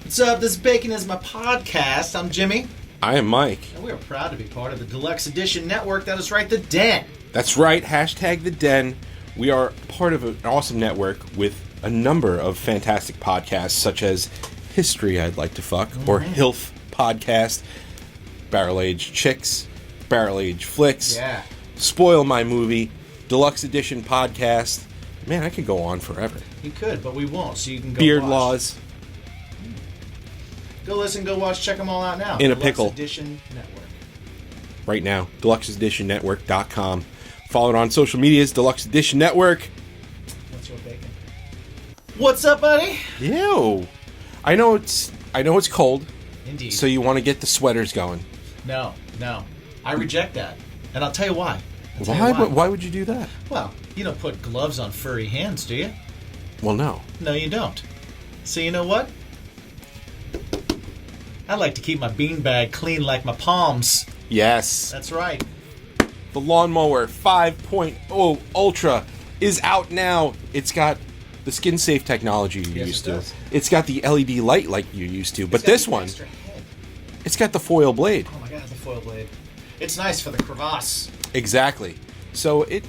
What's up? This is Bacon is my podcast. I'm Jimmy. I am Mike. And we are proud to be part of the Deluxe Edition network. That is right, the Den. That's right, hashtag the Den. We are part of an awesome network with a number of fantastic podcasts, such as History I'd Like to Fuck, or HILF Podcast, Barrel Age Chicks, Barrel Age Flicks, Spoil My Movie, Deluxe Edition Podcast. Man, I could go on forever. You could, but we won't, so you can go Beard watch. Laws. Go listen, go watch, check them all out now. In a Deluxe pickle. Edition Network. Right now, deluxeeditionnetwork.com. Follow it on social medias, Deluxe Edition Network. What's your bacon? What's up, buddy? Ew. I know it's cold. Indeed. So you want to get the sweaters going. No. I reject that. And I'll tell you why. Why would you do that? Well, you don't put gloves on furry hands, do you? Well, no. No, you don't. So you know what? I like to keep my beanbag clean like my palms. Yes. That's right. The Lawnmower 5.0 Ultra is out now. It's got the skin-safe technology you used to. It's got the LED light like you used to. But this one, it's got the foil blade. Oh my god, the foil blade. It's nice for the crevasse. Exactly. So it,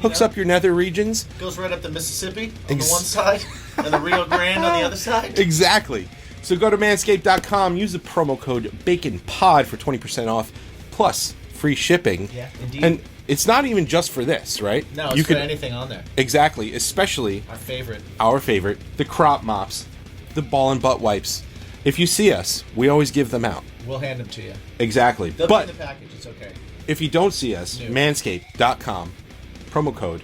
hooks up your nether regions. Goes right up the Mississippi on the one side and the Rio Grande on the other side. Exactly. So go to manscaped.com, use the promo code BACONPOD for 20% off, plus free shipping. Yeah, indeed. And it's not even just for this, right? No, it's for anything on there. Exactly, especially our favorite, the crop mops, the ball and butt wipes. If you see us, we always give them out. We'll hand them to you. Exactly. They'll be in the package, it's okay. If you don't see us, manscaped.com, promo code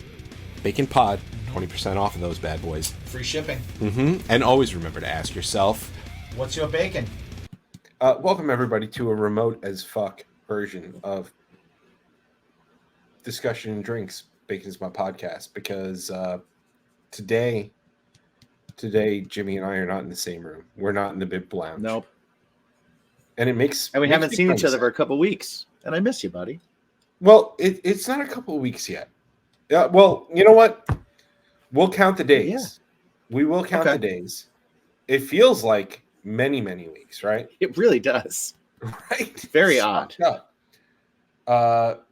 BACONPOD, 20% off of those bad boys. Free shipping. And always remember to ask yourself, what's your bacon? Welcome everybody to a remote as fuck version of Discussion and Drinks. Bacon is my podcast because today Jimmy and I are not in the same room. We're not in the BIMP lounge. Nope. And we haven't seen each other for a couple weeks, and I miss you, buddy. Well, it's not a couple of weeks yet. Well, you know what? We'll count the days. Yeah. We will count the days. It feels like many, many weeks, right? It really does. Right? Very odd. But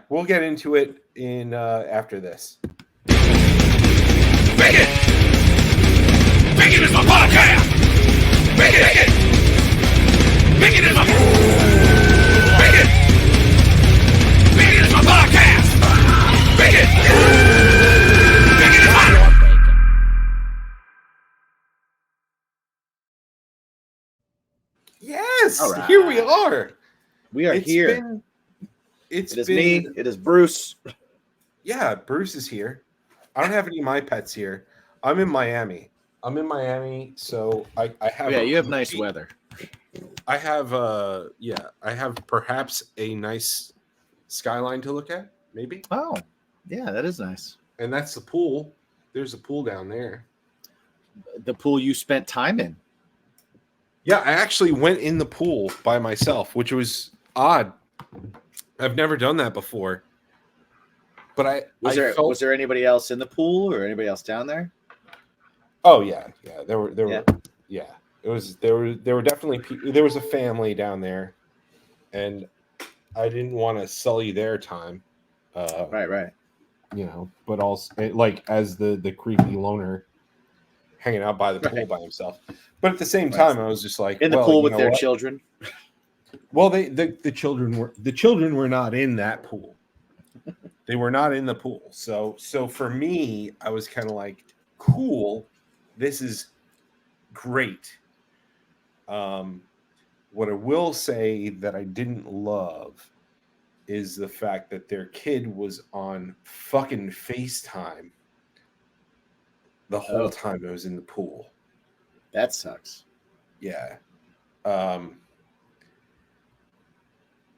we'll get into it in after this. Bacon! Bacon is my podcast! Bacon! Bacon is my... Bacon! Bacon is my podcast! Bacon! Bacon is my... Yes! All right. Here we are! We are here. It is me. It is Bruce. Yeah, Bruce is here. I don't have any of my pets here. I'm in Miami, so I have... Yeah, you have nice weather. I have perhaps a nice skyline to look at, maybe. Oh, yeah, that is nice. And that's the pool. There's a pool down there. The pool you spent time in. Yeah, I actually went in the pool by myself, which was odd. I've never done that before. But was there anybody else in the pool or anybody else down there? Oh yeah. There were definitely there was a family down there, and I didn't want to sully their time. Right. But also like as the creepy loner hanging out by the pool by himself. But at the same time, I was just like in the pool with their children. Well, the children were not in that pool. They were not in the pool. So for me, I was kind of like, cool. This is great. What I will say that I didn't love is the fact that their kid was on fucking FaceTime the whole time I was in the pool. That sucks. Yeah.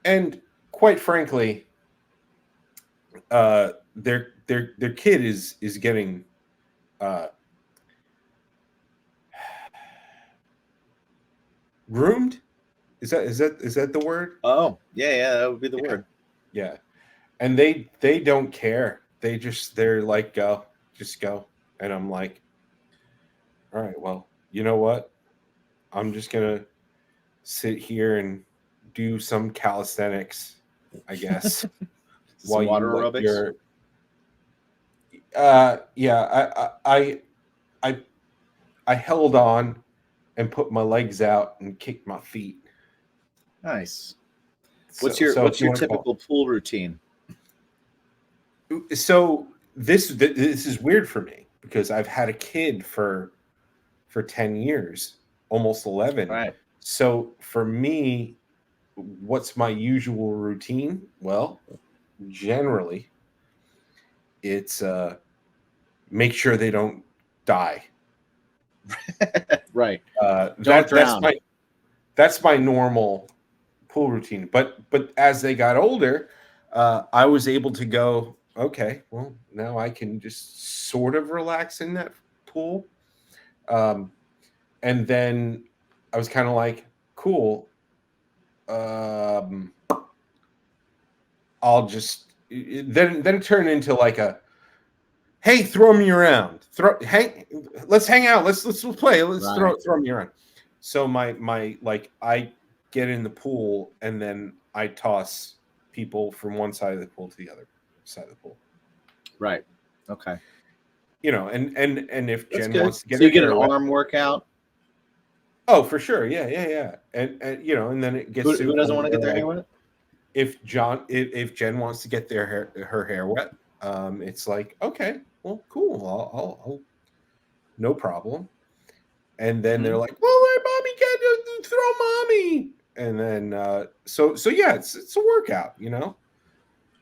And quite frankly, their kid is getting groomed. Is that the word? Oh, yeah, that would be the word. Yeah. And they don't care. They're like, just go. And I'm like, All right. Well, you know what? I'm just gonna sit here and do some calisthenics, I guess, while Some you water let aerobics. your. Yeah. I I held on and put my legs out and kicked my feet. Nice. So if What's you your want to call. typical pool routine? So this is weird for me because I've had a kid for 10 years, almost 11. Right. So for me, what's my usual routine? Well, generally it's make sure they don't die. Right. Don't That drown. that's my normal pool routine. But as they got older, I was able to go, okay, well, now I can just sort of relax in that pool. Um, and then I was kind of like, cool. Um, I'll just then it turned into like a hey, throw me around. Let's hang out. Let's play. Let's Right. throw me around. So my like I get in the pool and then I toss people from one side of the pool to the other side of the pool. Right. Okay. You know, and if That's Jen good. wants to get So you her get an hair wet, arm workout. oh for sure, yeah. And you know, and then it gets to Who the doesn't point want to where get their hair like wet? if Jen wants to get her hair wet, it's like okay, well, cool, I'll no problem. And then they're Hmm. like, "Well, let mommy get throw mommy," and then so yeah, it's a workout, you know.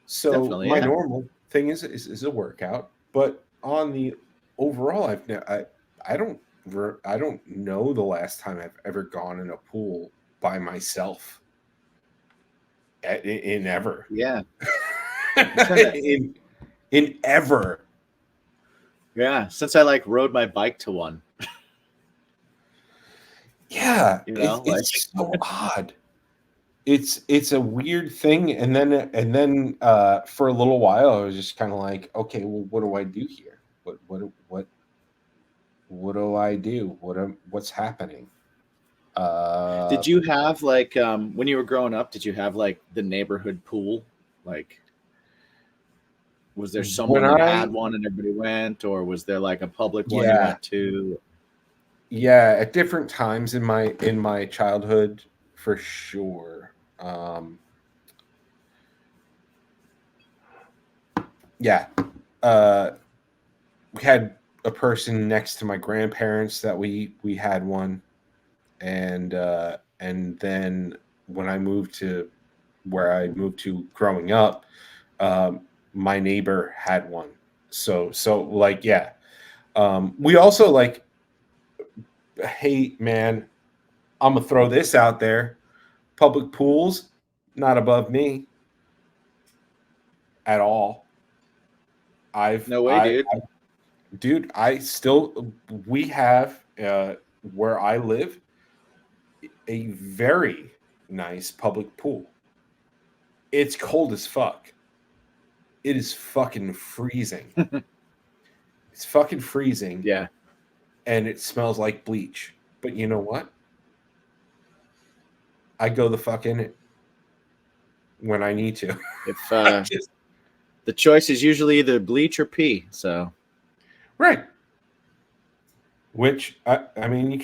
So Definitely. my Yeah. normal thing is a workout, but on the overall, I don't know the last time I've ever gone in a pool by myself in ever Yeah. I'm trying to. in ever. Yeah. Since I like rode my bike to one, Yeah, like it's so odd. It's a weird thing, and then for a little while I was just kind of like, okay, well, what do I do here? What do I do? What's happening? did you have like when you were growing up, did you have like the neighborhood pool? Like was there when someone that I had one and everybody went, or was there like a public one you Yeah, went to? yeah, at different times in my childhood, for sure. Yeah, uh, we had a person next to my grandparents that we had one, and then when I moved to where I moved to growing up, my neighbor had one. So like yeah, we also like hey man, I'm gonna throw this out there. Public pools not above me at all. I've No way, dude. I dude, I still we have where I live a very nice public pool. It's cold as fuck. It is fucking freezing. It's fucking freezing Yeah. and it smells like bleach. But you know what? I go the fuck in it when I need to. If I just the choice is usually either bleach or pee, so right. Which I mean you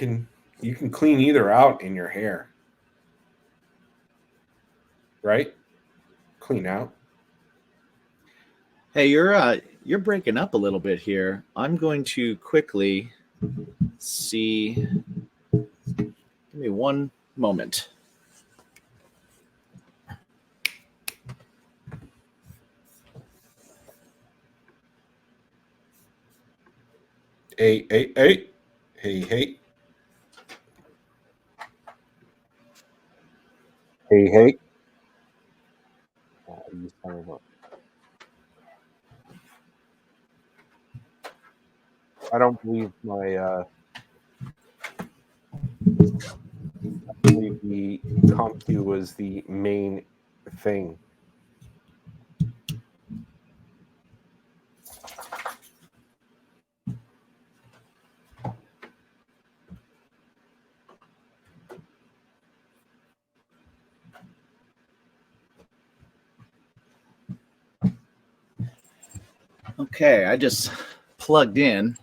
can clean either out in your hair, right? Clean out. hey, you're breaking up a little bit here. I'm going to quickly see. Give me one moment. Hey. Hey. Hey. Oh, you son of a- I don't believe my I believe the CompQ was the main thing. Okay, I just plugged in,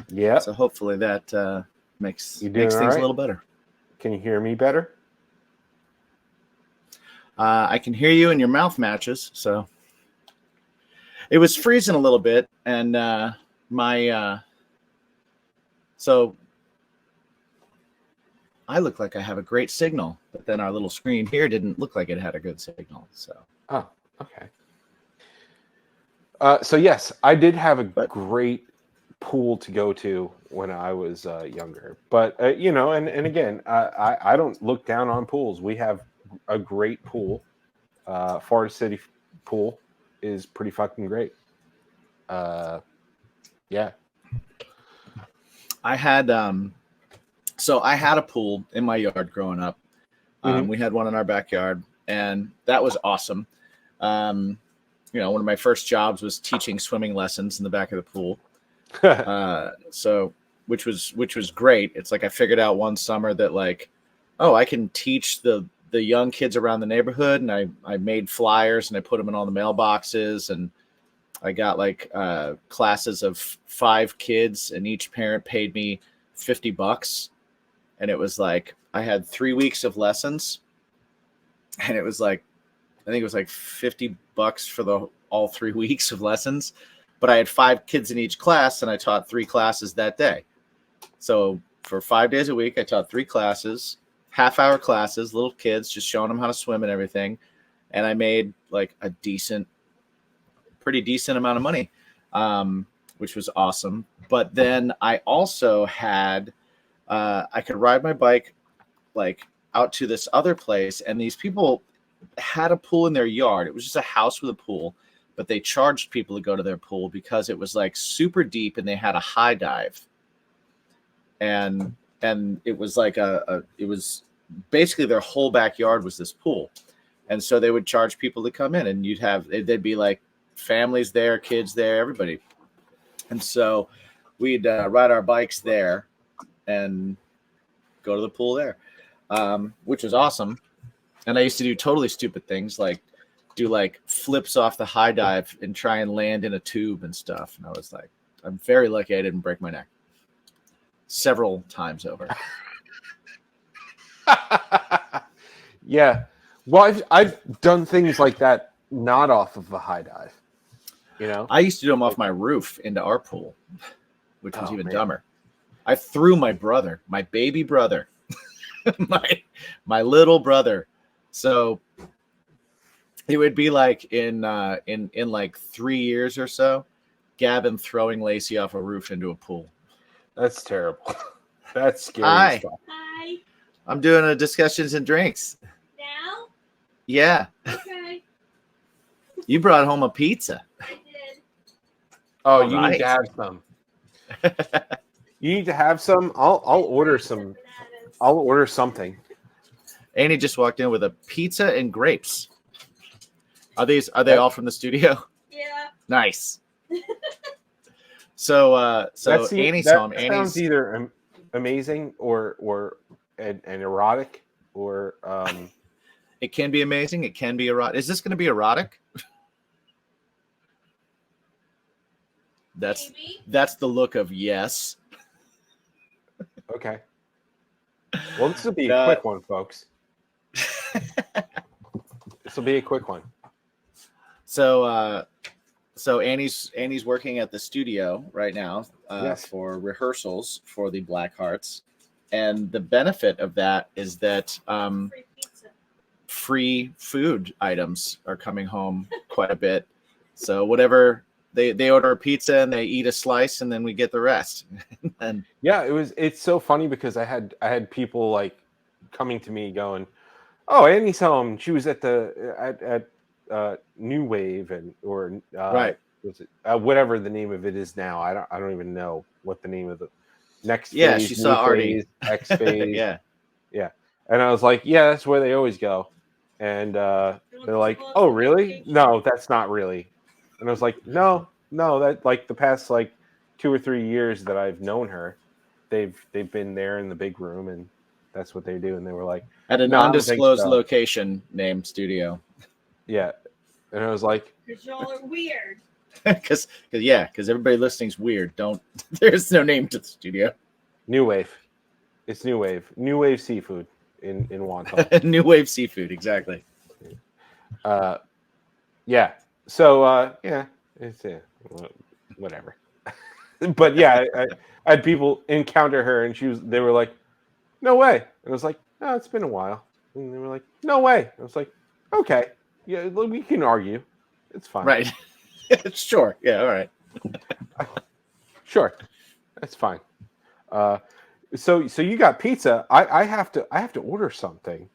Yeah. so hopefully that makes You doing things all right? a little better. Can you hear me better? I can hear you, and your mouth matches. So it was freezing a little bit, and so I look like I have a great signal, but then our little screen here didn't look like it had a good signal. So Oh, okay. So yes, I did have a great pool to go to when I was younger, but and again, I don't look down on pools. We have a great pool. Florida City pool is pretty fucking great. Yeah. I had I had a pool in my yard growing up. We had one in our backyard, and that was awesome. One of my first jobs was teaching swimming lessons in the back of the pool. Which was great. It's like I figured out one summer that I can teach the young kids around the neighborhood, and I made flyers and I put them in all the mailboxes, and I got classes of 5 kids, and each parent paid me $50, and it was like I had 3 weeks of lessons, and it was I think it was $50 for all 3 weeks of lessons, but I had 5 kids in each class, and I taught 3 classes that day. So for 5 days a week, I taught 3 classes, half-hour classes, little kids, just showing them how to swim and everything. And I made a pretty decent amount of money, which was awesome. But then I also had, I could ride my bike out to this other place, and these people had a pool in their yard. It was just a house with a pool, but they charged people to go to their pool because it was super deep, and they had a high dive. And it was it was basically their whole backyard was this pool. And so they would charge people to come in, and there'd be families there, kids there, everybody. And so we'd ride our bikes there and go to the pool there, which was awesome. And I used to do totally stupid things, do flips off the high dive and try and land in a tube and stuff. And I was I'm very lucky I didn't break my neck several times over. Yeah. Well, I've done things like that, not off of a high dive. I used to do them off my roof into our pool, which was even dumber. I threw my brother, my baby brother, my little brother. So it would be in 3 years or so, Gavin throwing Lacey off a roof into a pool. That's terrible. That's scary. Hi. Hi. I'm doing a discussions and drinks. Now? Yeah. Okay. You brought home a pizza. I did. Oh, you need to have some. You need to have some. I'll order some. I'll order something. Annie just walked in with a pizza and grapes. Are they all from the studio? Yeah. Nice. So Annie's home. Annie's sounds either amazing or an erotic or It can be amazing. It can be erotic. Is this going to be erotic? That's the look of yes. Okay. Well, this will be a quick one, folks. This will be a quick one. So Annie's working at the studio right now for rehearsals for the Black Hearts, and the benefit of that is that free food items are coming home quite a bit. So whatever they order a pizza and they eat a slice, and then we get the rest. And yeah, it's so funny because I had people coming to me going, "Oh, Annie's home. She was at New Wave or right. Was it whatever the name of it is now? I don't even know what the name of the next. Yeah, phase, she saw Artie. X phase. Yeah. And I was like, yeah, that's where they always go. And they're like, oh, really? No, that's not really. And I was like, no, that the past 2 or 3 years that I've known her, they've been there in the big room, and that's what they do. And they were like, at an undisclosed location named studio. Yeah. And I was like, because y'all are weird. Because everybody listening's weird. There's no name to the studio. New Wave. It's New Wave. New Wave Seafood in Wonton. New Wave Seafood, exactly. Yeah. So it's whatever. But yeah, I had people encounter her, and they were like, "No way!" And I was like, "No, it's been a while." And they were like, "No way!" I was like, "Okay, yeah, we can argue. It's fine." Right. Sure. Yeah. All right. Sure, that's fine. So you got pizza. I have to order something.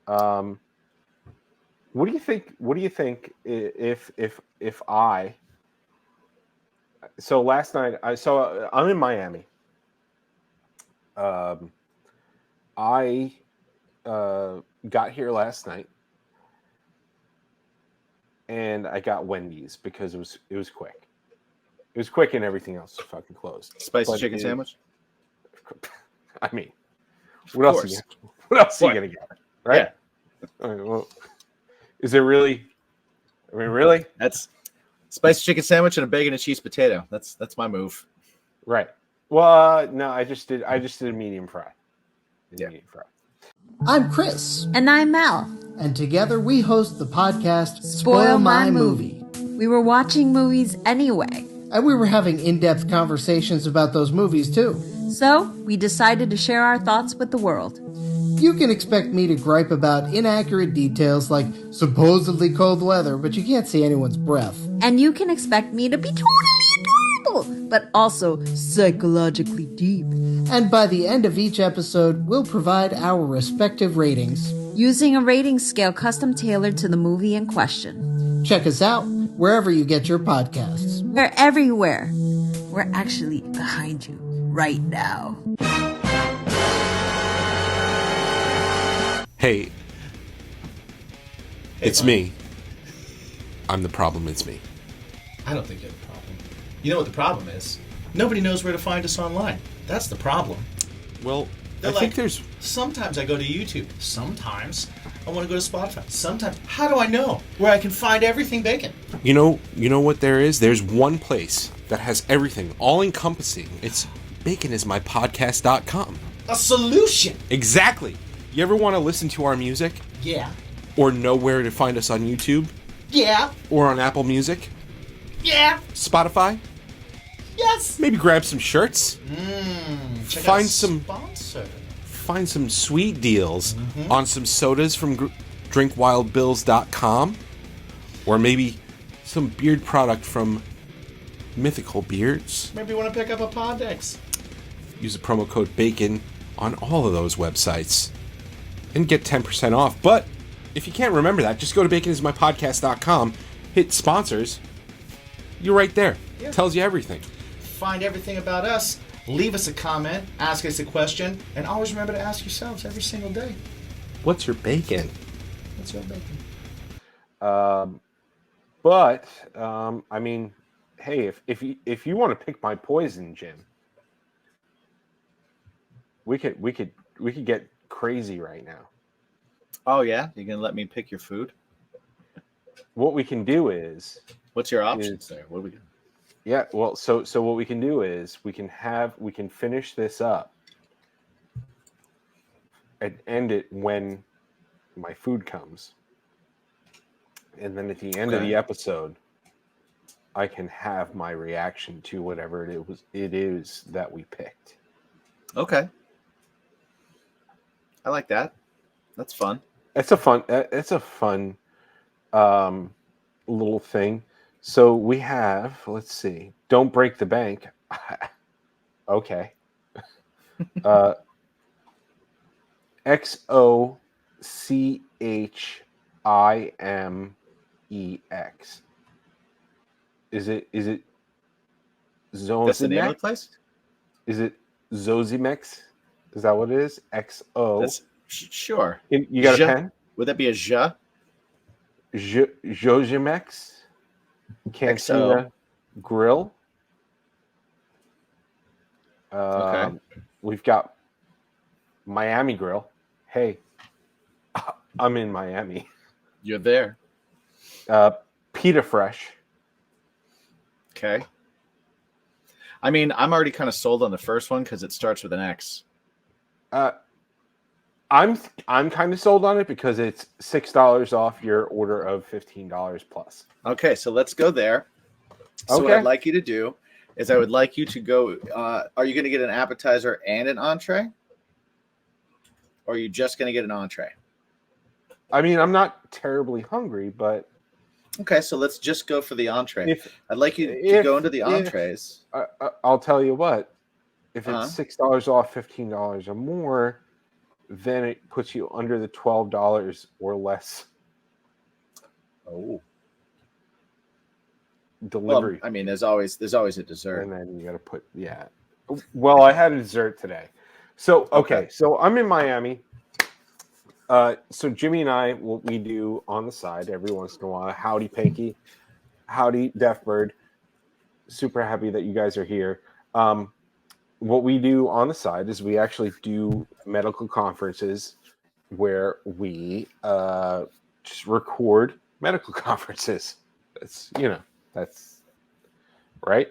What do you think? What do you think if I? So last night I'm in Miami. I got here last night, and I got Wendy's because it was quick. It was quick, and everything else was fucking closed. Spicy chicken sandwich. I mean, what else are you gonna get? Right? Yeah. All right, well, is there really? I mean, really? That's spicy chicken sandwich and a bacon and cheese potato. That's my move. Right. Well, no, I just did a medium fry. Medium fry. I'm Chris. And I'm Mel. And together we host the podcast Spoil My Movie. We were watching movies anyway. And we were having in-depth conversations about those movies too. So, we decided to share our thoughts with the world. You can expect me to gripe about inaccurate details like supposedly cold weather, but you can't see anyone's breath. And you can expect me to be totally adorable, but also psychologically deep. And by the end of each episode, we'll provide our respective ratings. Using a rating scale custom tailored to the movie in question. Check us out wherever you get your podcasts. We're everywhere. We're actually behind you right now. Hey, it's me. I'm the problem. It's me. I don't think you're the problem. You know what the problem is? Nobody knows where to find us online. That's the problem. Well, They're I think there's. Sometimes I go to YouTube. Sometimes I want to go to Spotify. Sometimes, how do I know where I can find everything bacon? You know what there is? There's one place that has everything, all encompassing. It's baconismypodcast.com. A solution. Exactly. You ever want to listen to our music? Yeah. Or know where to find us on YouTube? Yeah. Or on Apple Music? Yeah. Spotify? Yes. Maybe grab some shirts? Check Find out some sponsor. Find some sweet deals on some sodas from drinkwildbills.com, or maybe some beard product from Mythical Beards. Maybe you want to pick up a Poddex. Use the promo code BACON on all of those websites and get 10% off. But if you can't remember that, just go to baconismypodcast.com, hit sponsors. You're right there. Yeah. Tells you everything. Find everything about us. Leave us a comment. Ask us a question. And always remember to ask yourselves every single day. What's your bacon? What's your bacon? I mean, hey, if you want to pick my poison, Jim, we could get crazy right now. Oh yeah, you're gonna let me pick your food? What we can do is, what's your options there? What are we gonna? Yeah, well, so what we can do is we can finish this up and end it when my food comes, and then at the end of the episode, I can have my reaction to whatever it is that we picked. Okay, I like that. That's fun. It's a fun little thing. So we have, let's see, Don't Break the Bank. Okay. XOCHIMEX. Is it Zozimex? That's the name of the place? Is it Zozimex? Is that what it is? XO. Sure. You got a pen? Would that be a ja? Zozimex? Cantina Grill. Okay. We've got Miami Grill. Hey, I'm in Miami. You're there. Pita Fresh. Okay. I mean, I'm already kind of sold on the first one because it starts with an X. I'm kind of sold on it because it's $6 off your order of $15 plus. Okay, so let's go there. So what Okay. I'd like you to do is I would like you to go. Are you going to get an appetizer and an entree? Or are you just going to get an entree? I mean, I'm not terribly hungry, but Okay, so let's just go for the entree. if I'd like you to go into the entrees. I'll tell you what, if Uh-huh. it's $6 off, $15 or more, then it puts you under the $12 or less Oh, delivery. well, I mean, there's always a dessert. And then you got to put, yeah. Well, I had a dessert today. So, okay. So I'm in Miami. So Jimmy and I, what we do on the side every once in a while, howdy Pinky, howdy Deaf Bird. Super happy that you guys are here. What we do on the side is we actually do medical conferences where we just record medical conferences. That's right.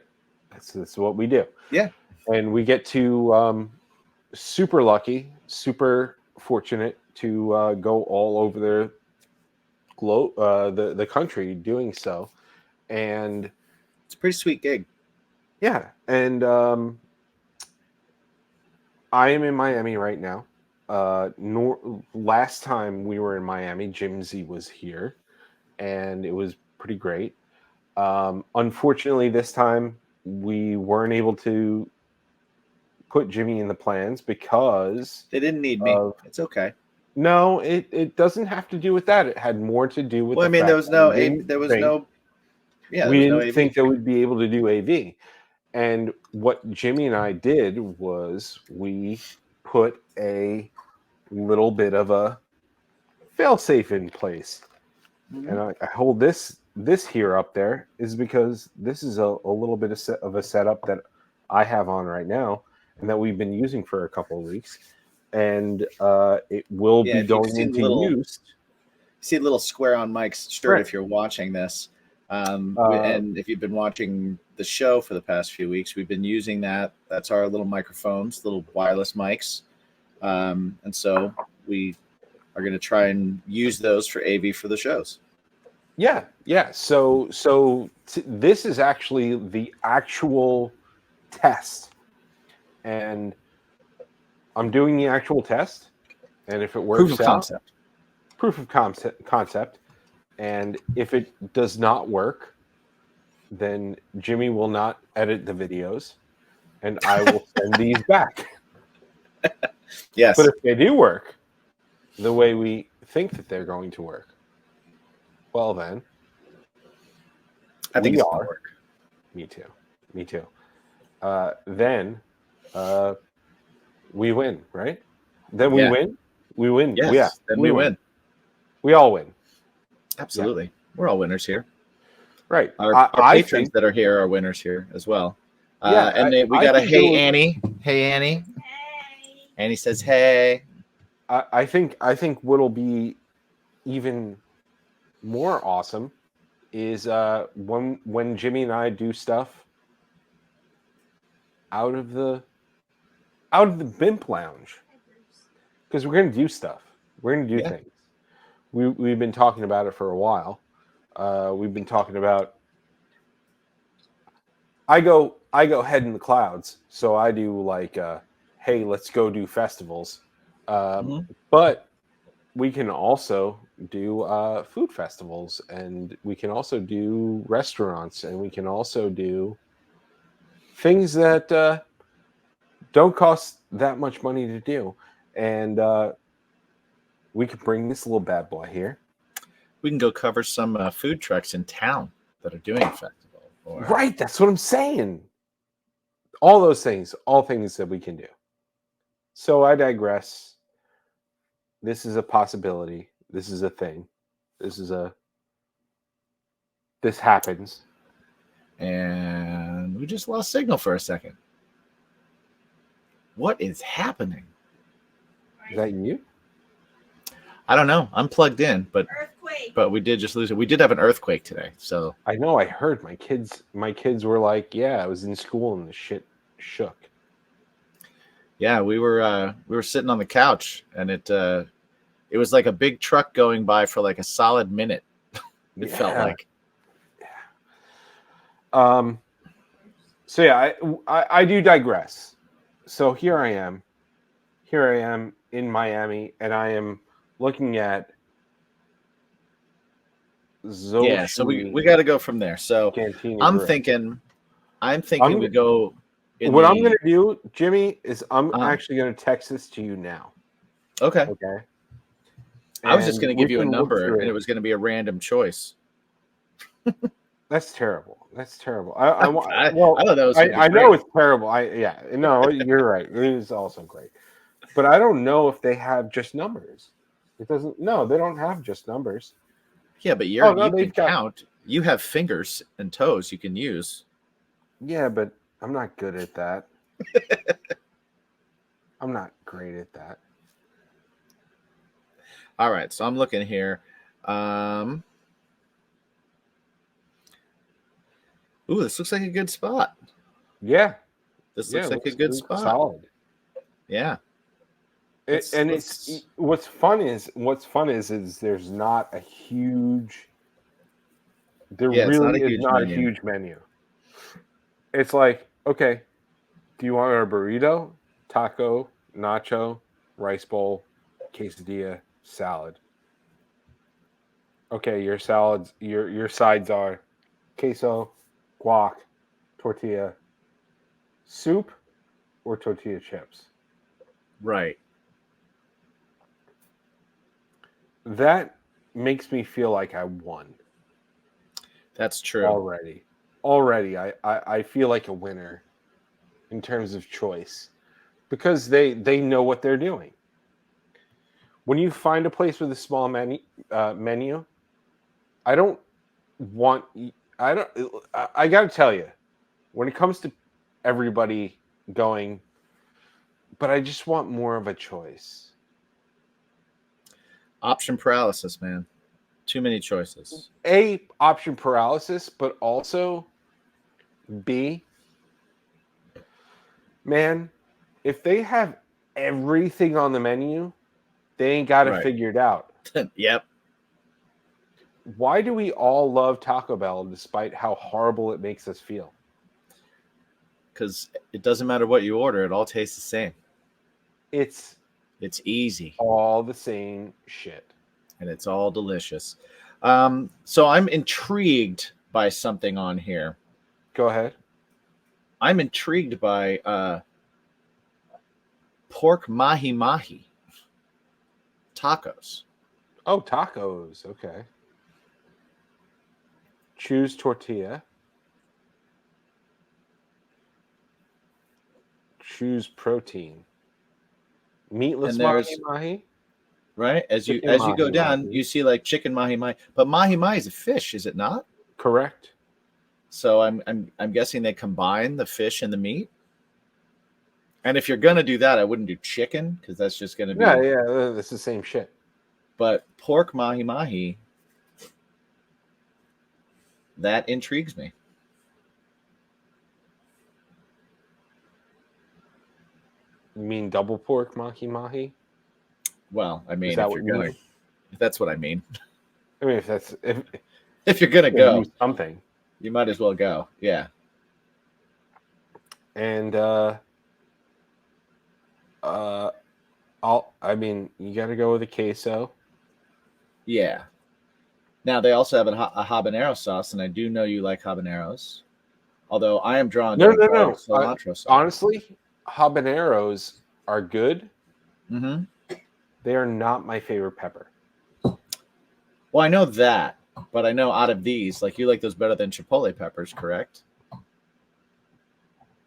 That's what we do. Yeah. And we get to super lucky, super fortunate to go all over the globe, the country doing so. And It's a pretty sweet gig. yeah, and I am in Miami right now. Last time we were in Miami, Jimsy was here, and it was pretty great. Unfortunately, this time we weren't able to put Jimmy in the plans because They didn't need me. It's okay. no, it doesn't have to do with that. It had more to do with. Well, I the mean, fact there was that no we didn't think- Yeah, we there was no didn't AV. think that we'd be able to do AV. And what Jimmy and I did was we put a little bit of a fail-safe in place. Mhm. And I hold this here up there is because this is a little bit of a setup that I have on right now and that we've been using for a couple of weeks. And it will Yeah, be if you going see the into little- use. See a little square on Mike's shirt Right. if you're watching this. And if you've been watching the show for the past few weeks, we've been using that. That's our little microphones, little wireless mics. And so we are going to try and use those for AV for the shows. Yeah. So this is actually the actual test, and I'm doing the actual test, and if it works Proof of out, concept. proof of concept, and if it does not work, then Jimmy will not edit the videos, and I will send these back. Yes. But if they do work the way we think that they're going to work, well then, I think we it's going are. to work. Me too. Then we win, right? Then we Yeah. win. We win. Yes. Yeah. Then we win. We all win. Absolutely. We're all winners here. Right. Our I patrons think, that are here are winners here as well. Yeah, We I got a think hey it was- Annie. Hey Annie. Hey. Annie says hey. I think what'll be even more awesome is when Jimmy and I do stuff out of the BIMP lounge, because we're going to do stuff. We're going to do Yeah. things. We've been talking about it for a while. We've been talking about. I go head in the clouds, so I do like, hey, let's go do festivals. But we can also do food festivals, and we can also do restaurants, and we can also do things that don't cost that much money to do. And we could bring this little bad boy here. We can go cover some food trucks in town that are doing a festival. Or, Right, that's what I'm saying. All those things, all things that we can do. So I digress. This is a possibility. This is a thing. This happens. And we just lost signal for a second. What is happening? Is that you? I don't know. I'm plugged in, but Earthquake. but we did just lose it. We did have an earthquake today, so I know. I heard my kids were like, "Yeah, I was in school and the shit shook." yeah, we were sitting on the couch, and it was like a big truck going by for like a solid minute. It felt like. So yeah, I do digress. So here I am in Miami, and I am looking at Zoshi. Yeah, so we got to go from there. So Cantina I'm Grill. thinking I'm we go. What I'm going to do, Jimmy, is I'm Uh-huh. actually going to text this to you now. Okay. Okay. I was just And going to we give you a can look number, through and it was going to be a random choice. That's terrible. That's terrible. I thought that was. I know it's terrible. No, you're right. It is also great, but I don't know if they have just numbers. It doesn't. No, they don't have just numbers. Yeah, but you can count. You have fingers and toes you can use. Yeah, but I'm not good at that. I'm not great at that. All right, so I'm looking here. Ooh, this looks like a good spot. Yeah, This looks like a good spot. Solid. Yeah. What's fun is there's not a huge. There really is not a huge menu. It's like, okay, do you want a burrito, taco, nacho, rice bowl, quesadilla, salad? Okay, your salads, your sides are queso, guac, tortilla, soup, or tortilla chips. Right. That makes me feel like I won. That's true. Already, I feel like a winner in terms of choice because they know what they're doing. When you find a place with a small menu, I got to tell you, when it comes to everybody going, but I just want more of a choice. Option paralysis, man. Too many choices. A, option paralysis, but also B, man, if they have everything on the menu, they ain't got it figured out. Yep. Why do we all love Taco Bell despite how horrible it makes us feel? Because it doesn't matter what you order, it all tastes the same. It's easy. All the same shit. And it's all delicious. So I'm intrigued by something on here. Go ahead. I'm intrigued by pork mahi mahi tacos. Oh, tacos. Okay. Choose tortilla. Choose protein. Meatless mahi mahi. Right? As you go down, you see like chicken mahi mahi. But mahi mahi is a fish, is it not? Correct. So I'm guessing they combine the fish and the meat. And if you're gonna do that, I wouldn't do chicken because that's just gonna be that's the same shit. But pork mahi mahi, that intrigues me. You mean double pork mahi mahi? Well, I mean, if that's what I mean. I mean, if you're gonna go something, you might as well go. Yeah. And you got to go with a queso. Yeah. Now they also have a habanero sauce, and I do know you like habaneros. Although I am drawn to cilantro sauce. Honestly, habaneros are good. Mm-hmm. They are not my favorite pepper. Well, I know that, but I know out of these, like you like those better than chipotle peppers, correct?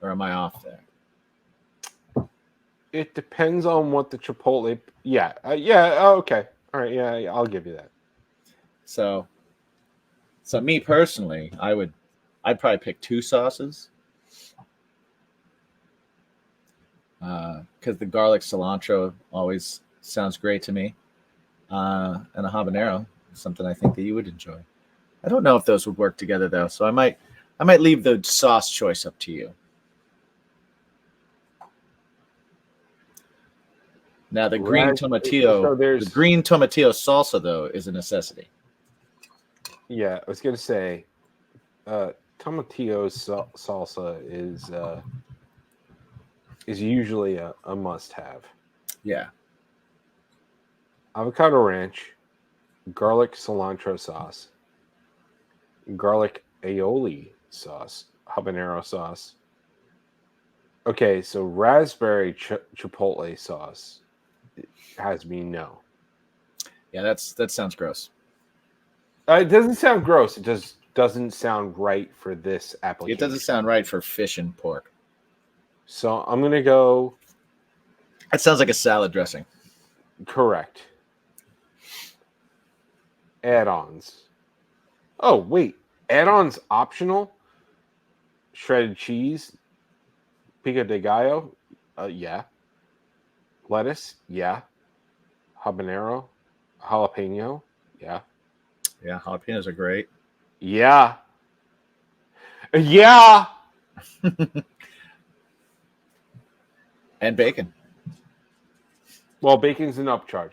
Or am I off there? It depends on what the chipotle. Yeah. Okay. All right. Yeah. I'll give you that. So me personally, I'd probably pick two sauces. Because the garlic cilantro always sounds great to me. And a habanero something I think that you would enjoy. I don't know if those would work together though, so I might leave the sauce choice up to you. Now the green tomatillo, so there's- the green tomatillo salsa though is a necessity. Yeah, I was gonna say, tomatillo salsa is usually a must-have. Yeah. Avocado ranch, garlic cilantro sauce, garlic aioli sauce, habanero sauce. Okay, so raspberry chipotle sauce has me no. Yeah, that sounds gross. It doesn't sound gross. It just doesn't sound right for this application. It doesn't sound right for fish and pork. So I'm gonna go That sounds like a salad dressing. correct. Add-ons. Oh wait, add-ons optional. Shredded cheese, pico de gallo. Yeah. Lettuce. Yeah. Habanero, jalapeno. Yeah. Yeah, jalapenos are great. Yeah. Yeah. And bacon. Well, bacon's an upcharge.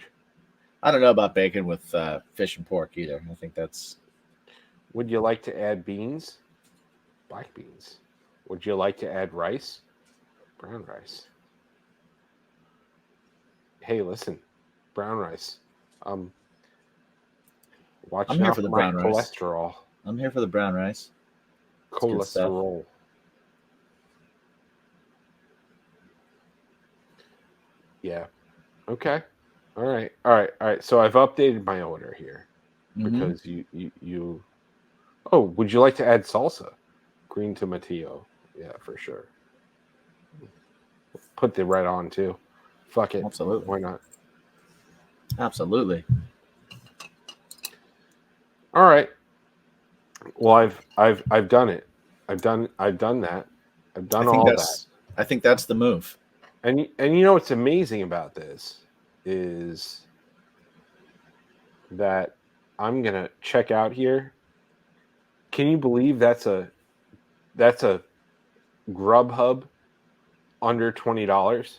I don't know about bacon with fish and pork either. I think that's. Would you like to add beans? Black beans. Would you like to add rice? Brown rice. Hey, listen, brown rice. Watch I'm here out for the my brown rice. cholesterol. I'm here for the brown rice. good stuff. Cholesterol. Yeah. Okay. All right. So I've updated my order here because you. Oh, would you like to add salsa? Green tomatillo. Yeah, for sure. Put the red on too. Fuck it. Absolutely. Why not? Absolutely. All right. Well, I've done it. I've done that. I've done all that. I think that's the move. And you know what's amazing about this is that I'm gonna check out here. Can you believe that's a GrubHub under $20?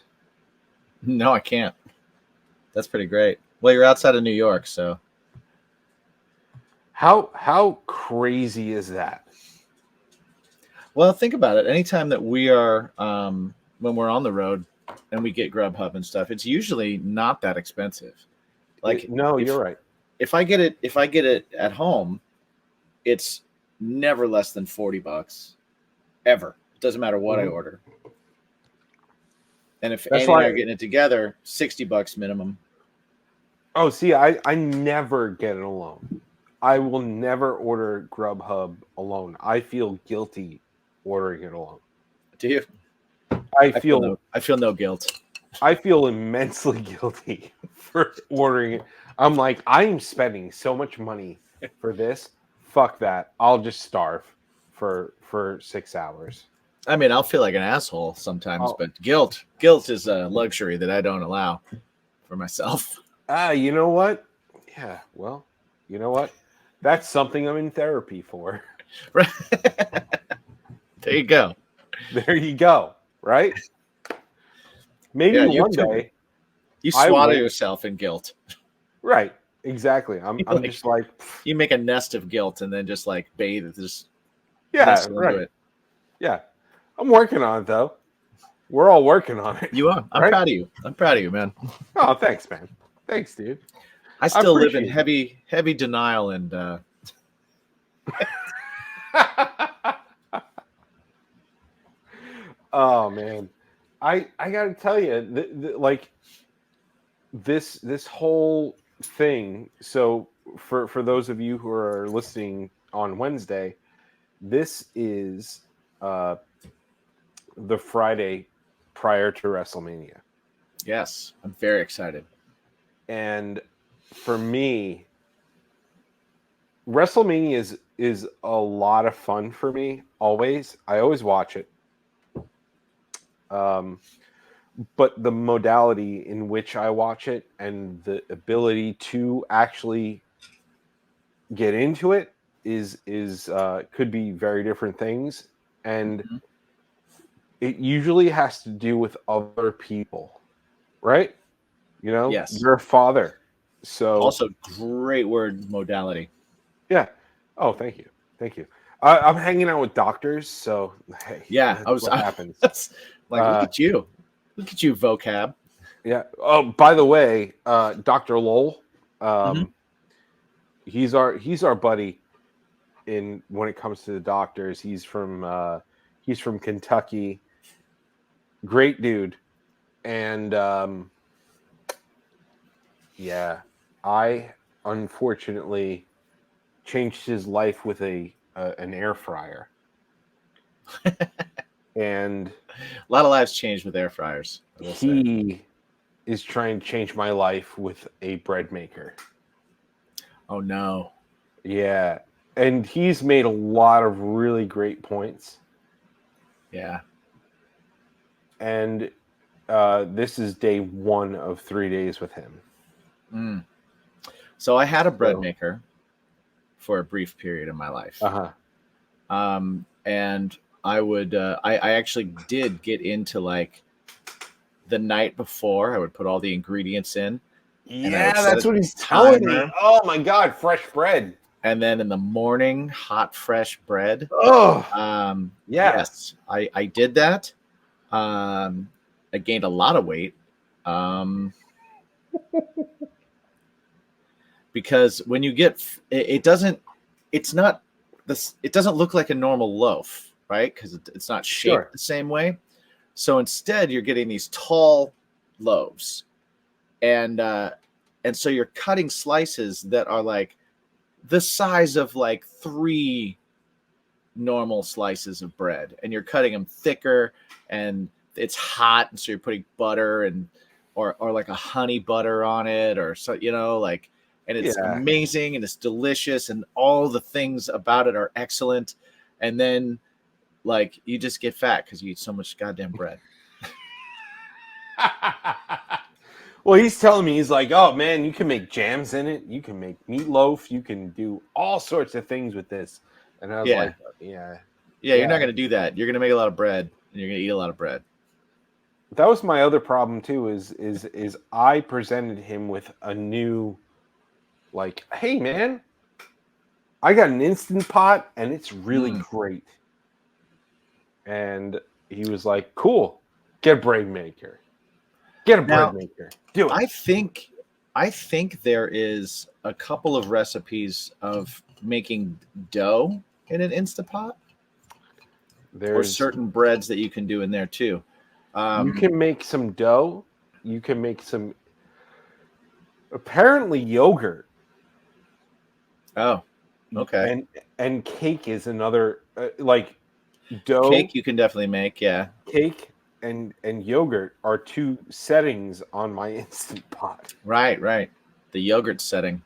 No, I can't. That's pretty great. Well, you're outside of New York, so How crazy is that? well, think about it. Anytime that we are when we're on the road and we get Grubhub and stuff, it's usually not that expensive. Like No, you're right. If I get it at home, it's never less than $40 ever. It doesn't matter what I order. And if That's Andy and I why- are getting it together, $60 minimum. Oh, see, I never get it alone. I will never order Grubhub alone. I feel guilty ordering it alone. Do you? I feel no guilt. I feel immensely guilty for ordering it. I'm like, I am spending so much money for this. Fuck that. I'll just starve for 6 hours. I mean, I'll feel like an asshole sometimes, Oh. but guilt is a luxury that I don't allow for myself. You know what? Yeah, well, you know what? That's something I'm in therapy for. Right. There you go. There you go. Right? Maybe Yeah, you one too. day. You I swaddle will. yourself in guilt. Right. Exactly. I'm just like, You make a nest of guilt and then just like bathe. Just yeah, nestle into right. it. Yeah. I'm working on it though. We're all working on it. You are. I'm Right? proud of you. I'm proud of you, man. Oh, thanks, man. Thanks, dude. I still live in appreciate heavy denial and Oh man, I gotta tell you, like this whole thing. So for those of you who are listening on Wednesday, this is the Friday prior to WrestleMania, yes, I'm very excited. and for me, WrestleMania is a lot of fun for me. Always, I always watch it. But the modality in which I watch it and the ability to actually get into it is could be very different things, and Mhm. it usually has to do with other people, right? You know, Yes. you're a father, so Also, great word modality. yeah. Oh, thank you, thank you. I'm hanging out with doctors, so hey, Yeah, that's I was what happens. that's like, Uh, look at you, vocab. yeah. Oh, by the way, Dr. Lowell, Mhm. um, he's our buddy in when it comes to the doctors. He's from Kentucky. Great dude, and yeah, I unfortunately changed his life with an air fryer, and A lot of lives changed with air fryers, I will say. he is trying to change my life with a bread maker. Oh no. Yeah, and he's made a lot of really great points, Yeah. and this is day 1 of 3 days with him. Mm. So I had a bread So, maker for a brief period in my life. uh-huh. And I actually did get into like the night before. I would put all the ingredients in, and I Yeah, would set that's a what he's telling me. timer. Oh my god, fresh bread. And then in the morning, hot, fresh bread. Oh, yeah. Yes, I did that. I gained a lot of weight. Um, because when you get it doesn't it's not this it doesn't look like a normal loaf, right? Because it's not Sure. shaped the same way. So instead you're getting these tall loaves, and so you're cutting slices that are like the size of like 3 normal slices of bread, and you're cutting them thicker, and it's hot, and so you're putting butter and or like a honey butter on it, or so, like, and it's Yeah. amazing and it's delicious and all the things about it are excellent. And then like you just get fat because you eat so much goddamn bread. Well, he's telling me, he's like, oh man, you can make jams in it. You can make meatloaf. You can do all sorts of things with this. And I was Yeah. like, yeah. Yeah, you're not going to do that. You're going to make a lot of bread and you're going to eat a lot of bread. That was my other problem too, is I presented him with a new, like, hey man, I got an Instant Pot and it's really great. And he was like, cool, get a bread maker. Get a Now, bread maker. Do it. I think there is a couple of recipes of making dough in an Instapot, or There's certain breads that you can do in there too. You can make some dough. You can make some apparently yogurt. Oh, okay. And cake is another like dough, Cake you can definitely make, yeah. cake and yogurt are 2 settings on my Instant Pot, Right. The yogurt setting.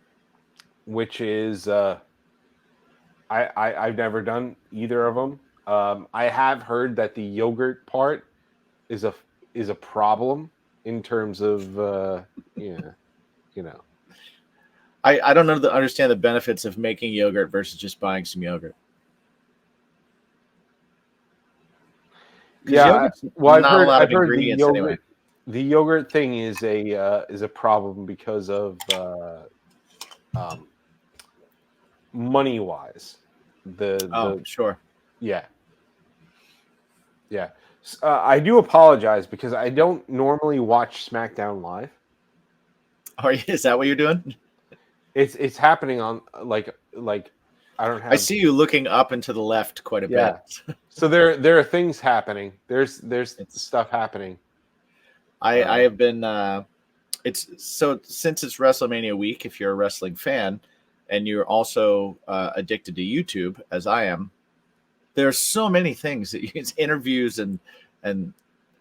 which is I've never done either of them. I have heard that the yogurt part is a problem in terms of yeah, you know. I don't understand the benefits of making yogurt versus just buying some yogurt. Yeah, Yogurt's well, not a lot I've of heard ingredients anyway. the yogurt thing is a problem because of money wise. The Sure. yeah. I do apologize because I don't normally watch SmackDown live. Is that what you're doing? It's happening on like I don't have. I see you looking up and to the left quite a bit. So there are things happening. There's stuff happening. I have been it's so since it's WrestleMania week, if you're a wrestling fan and you're also addicted to YouTube as I am, there's so many things that it's interviews and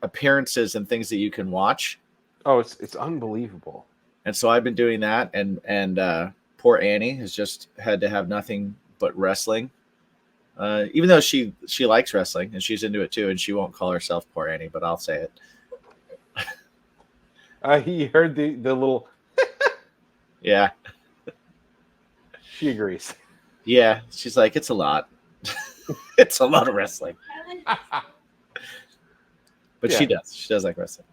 appearances and things that you can watch. Oh, it's unbelievable. And so I've been doing that, and poor Annie has just had to have nothing but wrestling. Even though she likes wrestling and she's into it too, and she won't call herself poor Annie, but I'll say it. He heard the little Yeah. She agrees. Yeah, she's like, it's a lot. It's a lot of wrestling. But she does. She does like wrestling.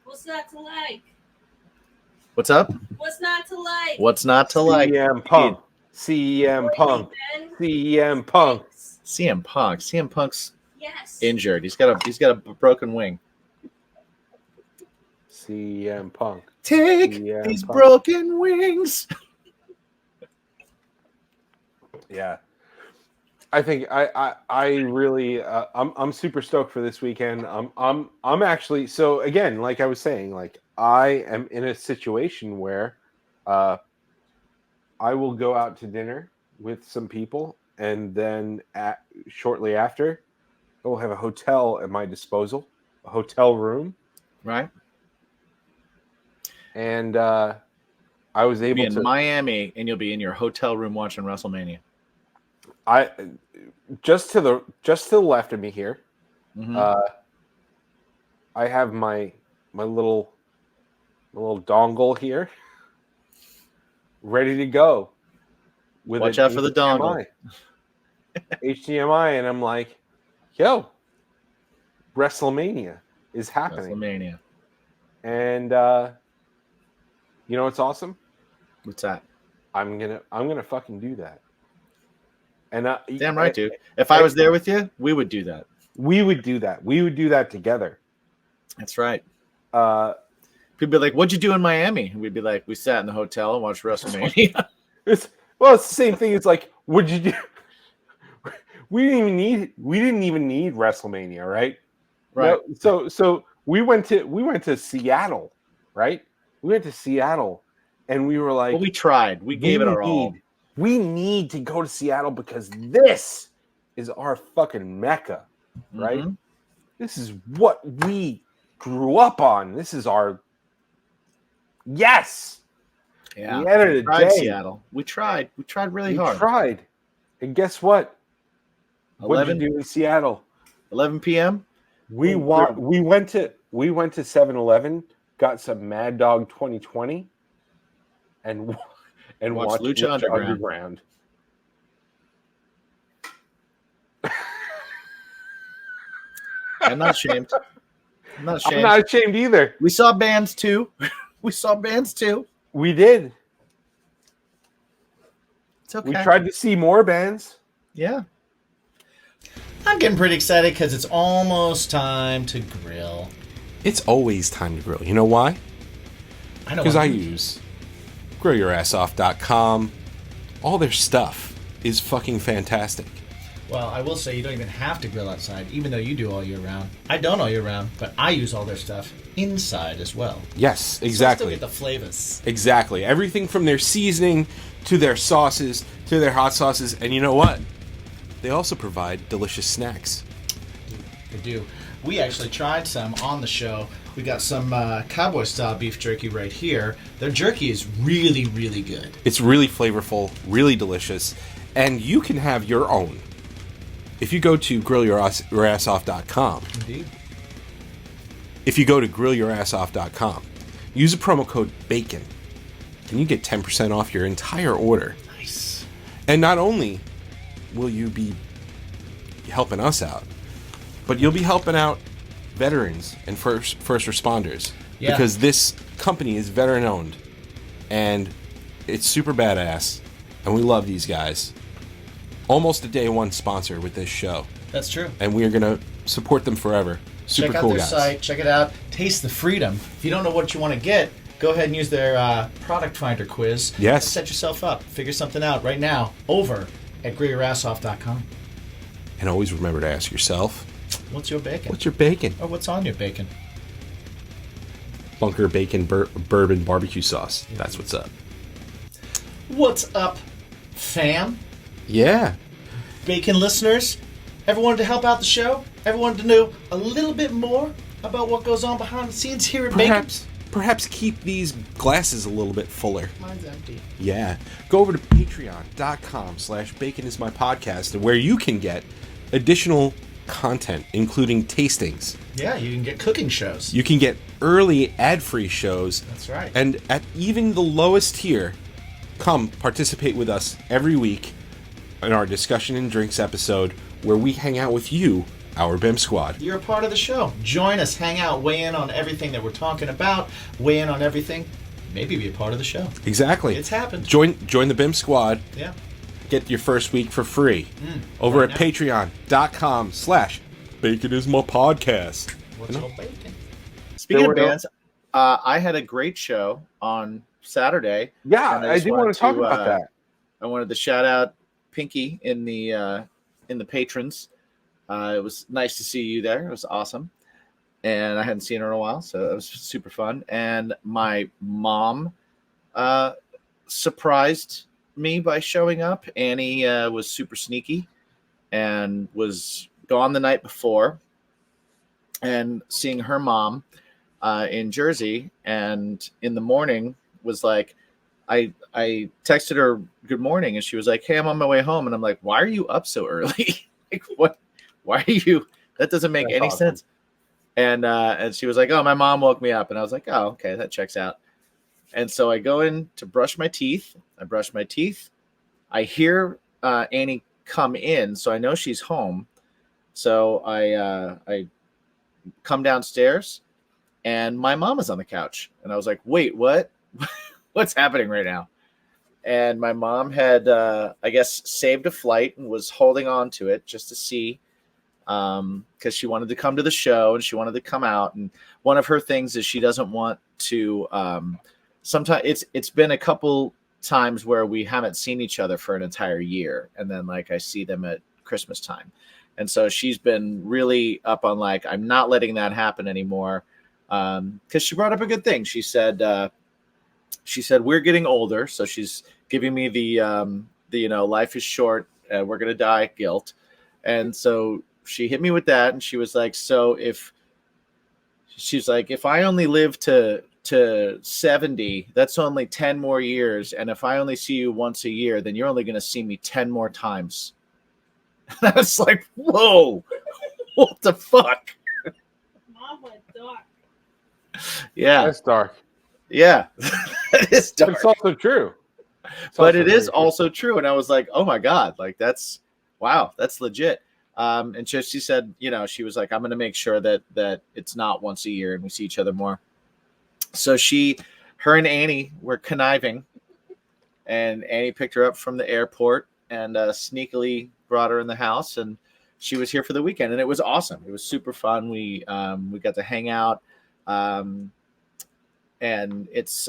What's not to like? What's up? What's not to like? What's not to like? CM Punk. CM Punk. CM Punk. CM Punk. CM Punk's Yes. injured. He's got a broken wing. CM Punk. Take CM these Punk. broken wings. Yeah. I think I really I'm super stoked for this weekend. I'm actually, so again, like I was saying, like I am in a situation where I will go out to dinner with some people, and then shortly after I will have a hotel at my disposal, a hotel room, Right? and I was You'll be able in to Miami, and you'll be in your hotel room watching WrestleMania. I just to the left of me here. Mhm. I have my little dongle here, ready to go. With Watch an out for the dongle. HDMI, and I'm like, yo, WrestleMania is happening, WrestleMania. and you know what's awesome? What's that? I'm gonna fucking do that. And Damn right, dude. If I was there with you, we would do that. we would do that. We would do that together. That's right. Uh, People be like, "What'd you do in Miami?" And we'd be like, "We sat in the hotel and watched WrestleMania." it's the same thing. It's like, what'd you do? We didn't even need WrestleMania, right? Right. No, so we went to Seattle, right? We went to Seattle, and we were like, Well, we tried. We gave it our all. We need to go to Seattle because this is our fucking Mecca, right? Mhm. This is what we grew up on. This is our yes. Yeah. At the end of We the tried day, Seattle. We tried. We tried really we hard. tried, and guess what? What did 11 you do in Seattle? 11 p.m. We went to 7-Eleven, got some Mad Dog 2020, and watched Lucha Underground. I'm not ashamed. I'm not ashamed. I'm not ashamed either. We saw bands too. We saw bands too. We did. It's okay. We tried to see more bands. Yeah. I'm getting pretty excited because it's almost time to grill. It's always time to grill. You know why? I know Because what I I'm- use grillyourassoff.com. All their stuff is fucking fantastic. Well, I will say you don't even have to grill outside, even though you do all year round. I don't all year round, but I use all their stuff inside as well. Yes, So I exactly. still get the flavors. Exactly. Everything from their seasoning to their sauces to their hot sauces. And you know what? They also provide delicious snacks. They do. We actually tried some on the show. We got some cowboy style beef jerky right here. Their jerky is really, really good. It's really flavorful, really delicious, and you can have your own. If you go to grillyourassoff.com, Indeed. if you go to grillyourassoff.com, use a promo code BACON, and you get 10% off your entire order. Nice. And not only will you be helping us out, but you'll be helping out veterans and first responders. Yeah. Because this company is veteran owned, and it's super badass, and we love these guys. Almost a day one sponsor with this show, That's true. and we are going to support them forever. Super Check out cool their guys. site. Check it out. Taste the freedom. If you don't know what you want to get, go ahead and use their product finder quiz. Yes. Set yourself up. Figure something out right now over at grillyourassoff.com. And always remember to ask yourself, What's your bacon? what's your bacon? Or what's on your bacon? Bunker bacon bourbon barbecue sauce. That's what's up. What's up, fam? Yeah. Bacon listeners? Ever wanted to help out the show? Ever wanted to know a little bit more about what goes on behind the scenes here at Bacon? Perhaps keep these glasses a little bit fuller. Mine's empty. Yeah. Go over to patreon.com/baconismypodcast, where you can get additional content, including tastings. Yeah, you can get cooking shows. You can get early ad-free shows. That's right. And at even the lowest tier, come participate with us every week in our discussion and drinks episode where we hang out with you, our BIMP squad. You're a part of the show. Join us, hang out, weigh in on everything that we're talking about, weigh in on everything, maybe be a part of the show. Exactly. It's happened. Join the BIMP squad. Yeah. Get your first week for free over at patreon.com/baconismapodcast. What's all bacon? Speaking There of were no- bands, I had a great show on Saturday. Yeah, and I just do want wanted to talk about that. I wanted to shout out Pinky in the patrons. It was nice to see you there. It was awesome, and I hadn't seen her in a while, so it was super fun. And my mom surprised me by showing up. Annie was super sneaky and was gone the night before, and seeing her mom in Jersey, and in the morning was like, I texted her good morning, and she was like, "Hey, I'm on my way home," and I'm like, "Why are you up so early? Like, what? Why are you? That doesn't make any sense." And she was like, "Oh, my mom woke me up," and I was like, "Oh, okay, that checks out." And so I go in to brush my teeth. I brush my teeth. I hear Annie come in, so I know she's home. So I come downstairs, and my mom is on the couch, and I was like, "Wait, what? What's happening right now?" And my mom had, I guess, saved a flight and was holding on to it just to see, because she wanted to come to the show and she wanted to come out. And one of her things is she doesn't want to. Sometimes it's been a couple times where we haven't seen each other for an entire year, and then like I see them at Christmas time, and so she's been really up on like, I'm not letting that happen anymore, because she brought up a good thing. She said we're getting older, so she's giving me the life is short, we're gonna die guilt. And so she hit me with that, and she was like, so if I only live to 70, that's only 10 more years, and if I only see you once a year, then you're only gonna see me 10 more times. And I was like, whoa, what the fuck? Mom went dark. Yeah, That's dark. yeah. That is But dark. it's also true. But it is also true. And I was like, oh my God, like that's legit. And she said, she was like, I'm going to make sure that it's not once a year and we see each other more. So her and Annie were conniving, and Annie picked her up from the airport and sneakily brought her in the house, and she was here for the weekend, and it was awesome. It was super fun. We got to hang out. And it's,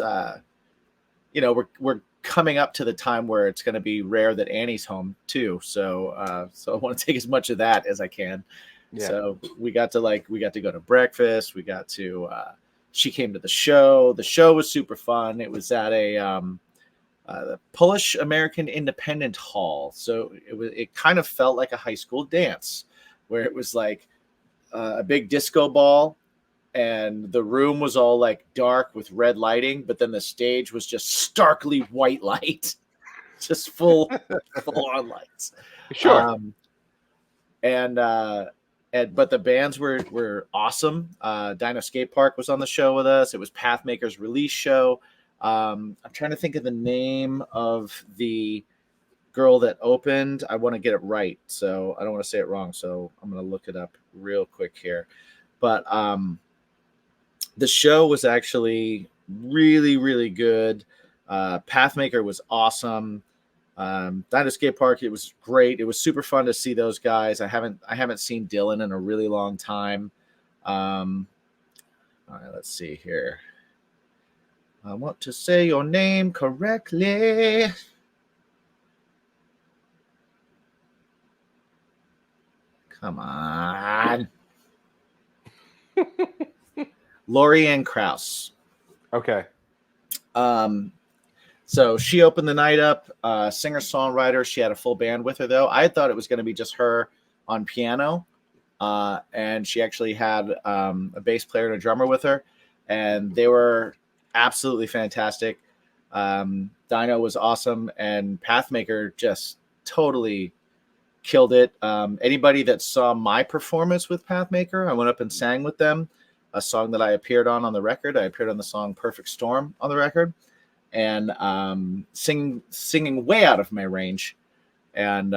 we're coming up to the time where it's going to be rare that Annie's home too. So I want to take as much of that as I can. Yeah. So we got to go to breakfast. We got to, she came to the show. The show was super fun. It was at the Polish American Independent Hall. So it kind of felt like a high school dance, where it was like a big disco ball, and the room was all like dark with red lighting, but then the stage was just starkly white light, just full on lights. Sure. But the bands were awesome. Dino Skate Park was on the show with us. It was Pathmaker's release show. I'm trying to think of the name of the girl that opened. I want to get it right, so I don't want to say it wrong. So I'm going to look it up real quick here. But the show was actually really, really good. Pathmaker was awesome. Dino Skate Park, it was great. It was super fun to see those guys. I haven't seen Dylan in a really long time. All right, let's see here. I want to say your name correctly. Come on. Lori Ann Krause. Okay. So she opened the night up, singer-songwriter. She had a full band with her, though. I thought it was going to be just her on piano. And she actually had a bass player and a drummer with her. And they were absolutely fantastic. Dino was awesome. And Pathmaker just totally killed it. Anybody that saw my performance with Pathmaker, I went up and sang with them a song that I appeared on the record. I appeared on the song Perfect Storm on the record. and singing way out of my range, and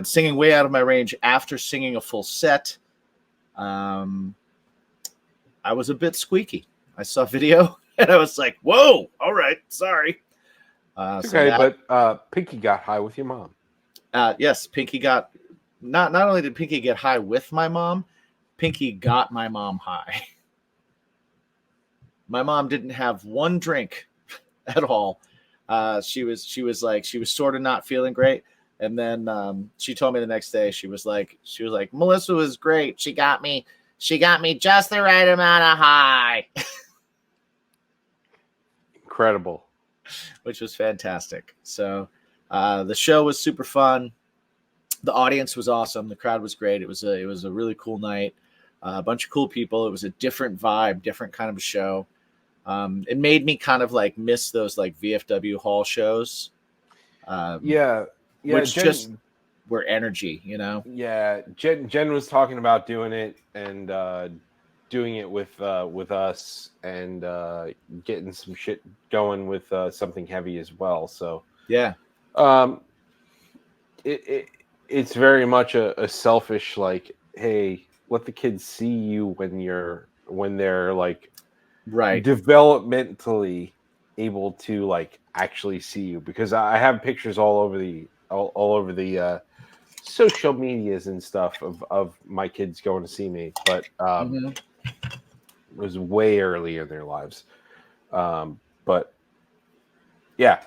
singing way out of my range after singing a full set. I was a bit squeaky. I saw video and I was like, "Whoa, all right, sorry." But Pinky got high with your mom. Yes, Pinky got not only did Pinky get high with my mom, Pinky got my mom high. My mom didn't have one drink at all. She was sort of not feeling great, and then she told me the next day she was like Melissa was great. She got me just the right amount of high. Incredible. Which was fantastic. So the show was super fun. The audience was awesome. The crowd was great. It was a really cool night. A bunch of cool people. It was a different vibe, different kind of a show. It made me kind of like miss those like VFW hall shows. Which Jen, just were energy, you know. Yeah, Jen was talking about doing it and doing it with us and getting some shit going with something heavy as well. So yeah, it's very much a selfish like, hey, let the kids see you when they're like right, developmentally able to like actually see you, because I have pictures all over the social medias and stuff of my kids going to see me, but it was way early in their lives. But yeah.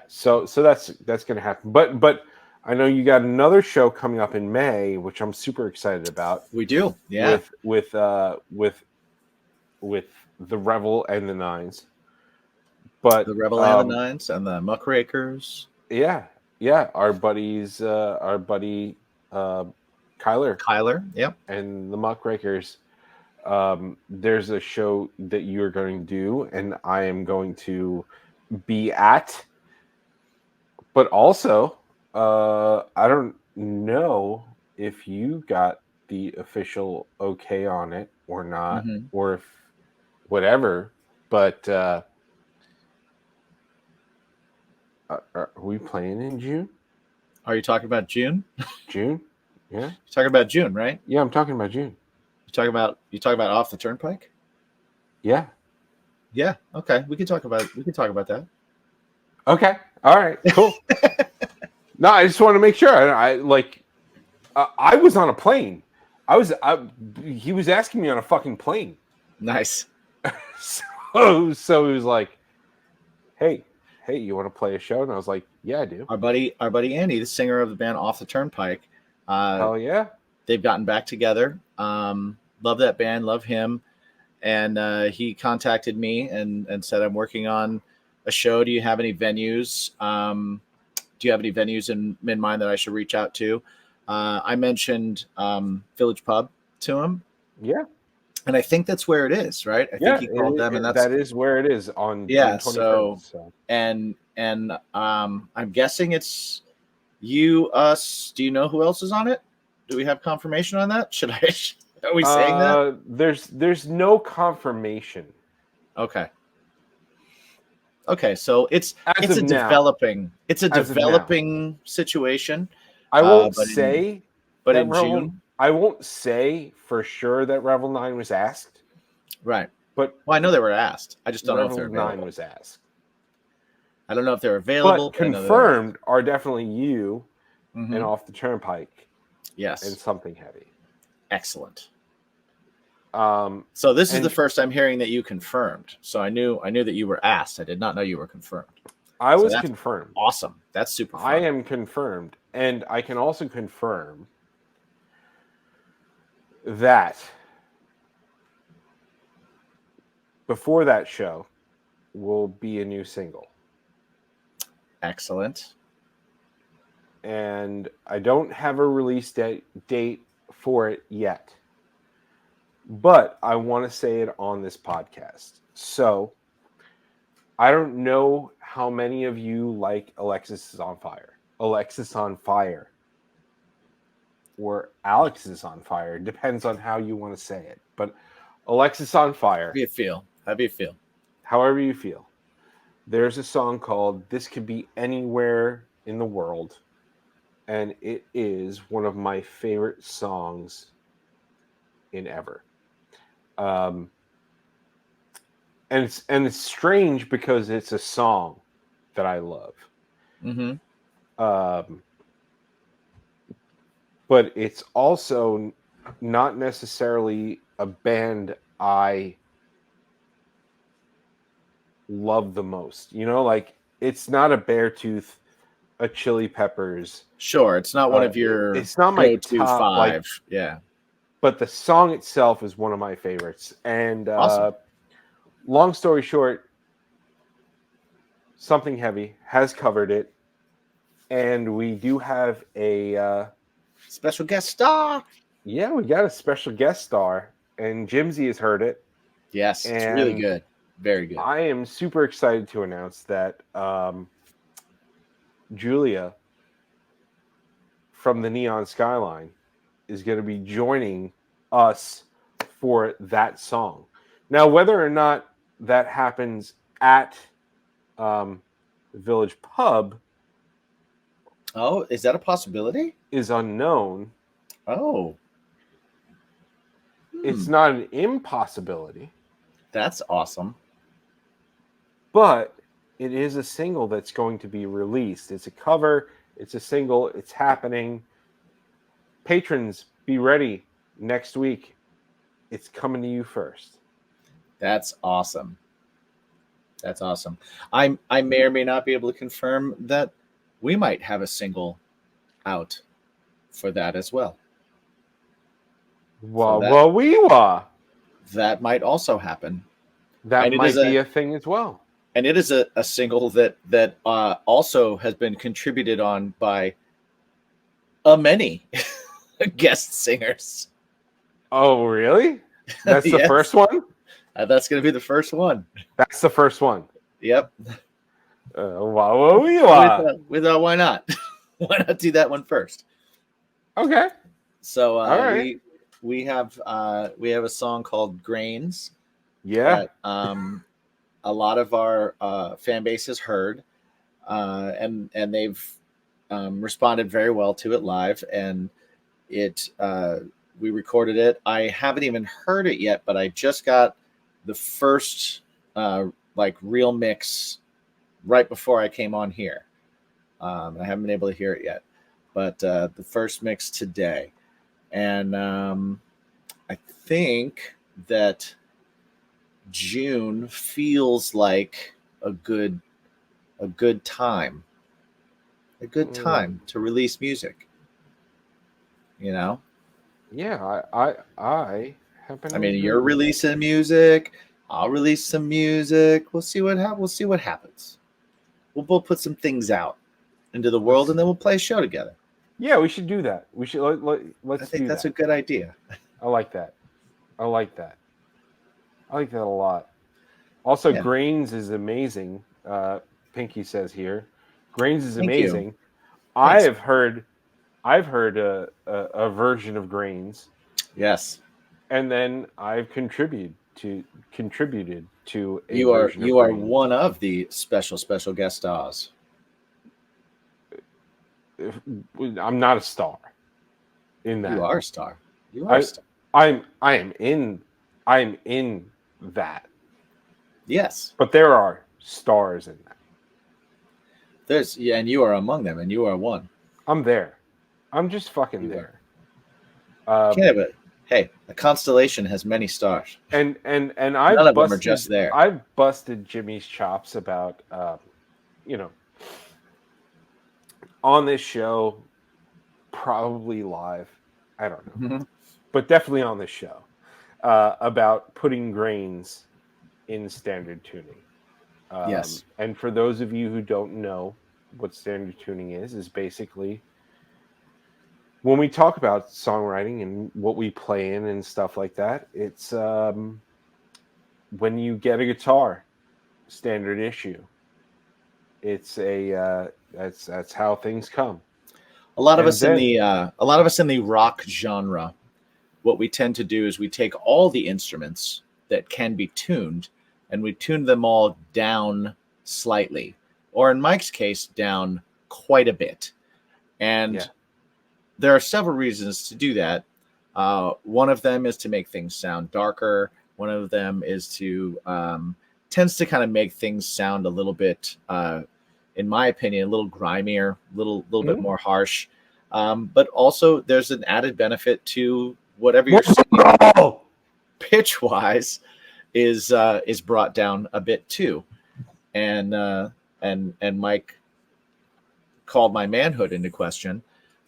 So that's gonna happen. But I know you got another show coming up in May, which I'm super excited about. We do, yeah. With the Revel and the Nines. But the Revel and the Nines and the Muckrakers. Yeah, our buddy Kyler, yep, and the Muckrakers. There's a show that you're going to do, and I am going to be at. But also, I don't know if you got the official okay on it or not, or if whatever. But are we playing in June? Are you talking about June? June? Yeah. You're talking about June, right? Yeah, I'm talking about June. You talking about Off the Turnpike? Yeah. Yeah. Okay. We can talk about that. Okay. All right. Cool. No, I just want to make sure. I was on a plane. He was asking me on a fucking plane. Nice. So he was like, hey, you want to play a show? And I was like, yeah, I do. Our buddy Andy, the singer of the band Off the Turnpike. Hell yeah. They've gotten back together. Love that band, love him. And he contacted me and said, I'm working on a show. Do you have any venues? Do you have any venues in mind that I should reach out to? I mentioned Village Pub to him. Yeah. And I think that's where it is, right? I think he called them, and that is where it is on June 21st. So and I'm guessing it's you, us. Do you know who else is on it? Do we have confirmation on that? Are we saying that? There's no confirmation. Okay, so it's a developing situation. I won't say, but in June, I won't say for sure that Revel 9 was asked. Right. But I know they were asked. I just don't know if they're available. 9 available. was asked. I don't know if they're available. But confirmed are definitely you and Off the Turnpike. Yes. And something heavy. Excellent. So this is the first I'm hearing that you confirmed. So I knew that you were asked. I did not know you were confirmed. I was confirmed. Awesome. That's super fun. I am confirmed. And I can also confirm that before that show will be a new single. Excellent. And I don't have a release date for it yet. But I want to say it on this podcast. So I don't know how many of you like Alexis is on Fire. Alexis on Fire. Or Alex is on Fire. Depends on how you want to say it. But Alexis on Fire. How do you feel? However you feel. There's a song called "This Could Be Anywhere in the World," and it is one of my favorite songs in ever. Um, and it's strange because it's a song that I love. Mm-hmm. Um, but it's also not necessarily a band I love the most. You know, like it's not a Beartooth, a Chili Peppers. Sure, it's not one of your It's not my go-to top like, five. Yeah, but the song itself is one of my favorites. And awesome. long story short, Something Heavy has covered it, and we do have a Special guest star. yeah, we got a special guest star, and Jimsy has heard it. Yes, it's really And good. Very good. I am super excited to announce that Julia from the Neon Skyline is going to be joining us for that song. Now, whether or not that happens at the Village Pub Oh, is that a possibility? is unknown. Oh, It's not an impossibility, that's awesome. but it is a single that's going to be released. It's a cover, it's a single, it's happening. Patrons, be ready next week. It's coming to you first. That's awesome. That's awesome. I may or may not be able to confirm that we might have a single out for that as well. Wah, that- wah, wee, wah. That might also happen. That And it might is be a thing as well. And it is a single that also has been contributed on by many guest singers. Oh, really? That's the Yes. first one? That's going to be the first one. That's the first one. Yep. Wah, wah, wee, wah. Why not? Why not do that one first? Okay. So All right. we have a song called Grains Yeah. that a lot of our fan base has heard, and they've responded very well to it live. And we recorded it. I haven't even heard it yet, but I just got the first real mix right before I came on here. I haven't been able to hear it yet, but the first mix today, and I think that June feels like a good time to release music. You know, Yeah. I have been. I mean, you're releasing music. I'll release some music. We'll see what happens. We'll both put some things out into the world, and then we'll play a show together. Yeah, we should do that. We should let's. I think do that's that. a good idea. I like that. I like that a lot. Also, Yeah. Grains is amazing. Pinky says here, Grains is Thank you. amazing. Thanks. I've heard a version of Grains, Yes, and then I've contributed to a you are version of you are Grains. one of the special guest stars. I'm not a star in that. You are a star. You are a star. I am in that. Yes, But there are stars in that. and you are among them, and you are one. I'm there. I'm just fucking You there. Yeah, but hey, a constellation has many stars. And None I've of them busted, are just there. I've busted Jimmy's chops about, on this show, probably live. I don't know, Mhm. but definitely on this show about putting grains in standard tuning. Yes. And for those of you who don't know what standard tuning is basically when we talk about songwriting and what we play in and stuff like that, it's when you get a guitar standard issue. It's that's how things come. A lot of And us in the rock genre, what we tend to do is we take all the instruments that can be tuned and we tune them all down slightly, or in Mike's case, down quite a bit. And there are several reasons to do that. One of them is to make things sound darker. One of them is to tends to kind of make things sound a little bit, in my opinion, a little grimier, a little bit more harsh. But also, there's an added benefit to whatever you're singing, pitch wise, is brought down a bit too. And Mike called my manhood into question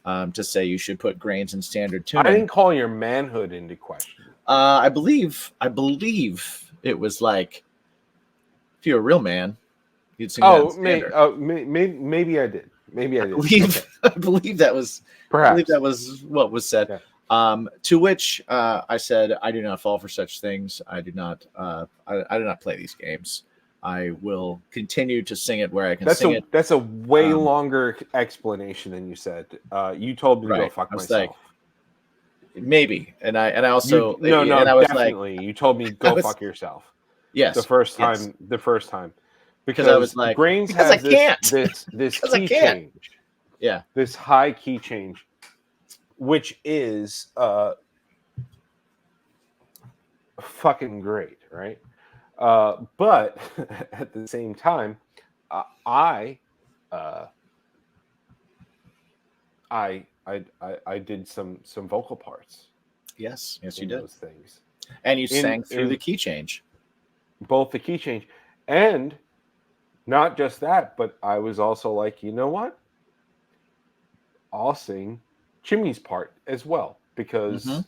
to say you should put grains in standard tuning. I didn't call your manhood into question. I believe it was like, if you're a real man, you'd sing that in standard. Maybe I did. Maybe I did. I believe that was Perhaps. I believe that was what was said. Yeah. To which I said, I do not fall for such things. I do not. I do not play these games. I will continue to sing it where I can sing it. That's a way longer explanation than you said. You told me to go fuck myself. Like, maybe, and I also and I was definitely. You told me go fuck yourself. Yes, the first time. Because I was like, grains have this key change. Yeah, this high key change, which is fucking great, right? But at the same time, I did some vocal parts. Yes, you did those things, and you sang through the key change, both the key change, and not just that, but I was also like, you know what? I'll sing Jimmy's part as well, because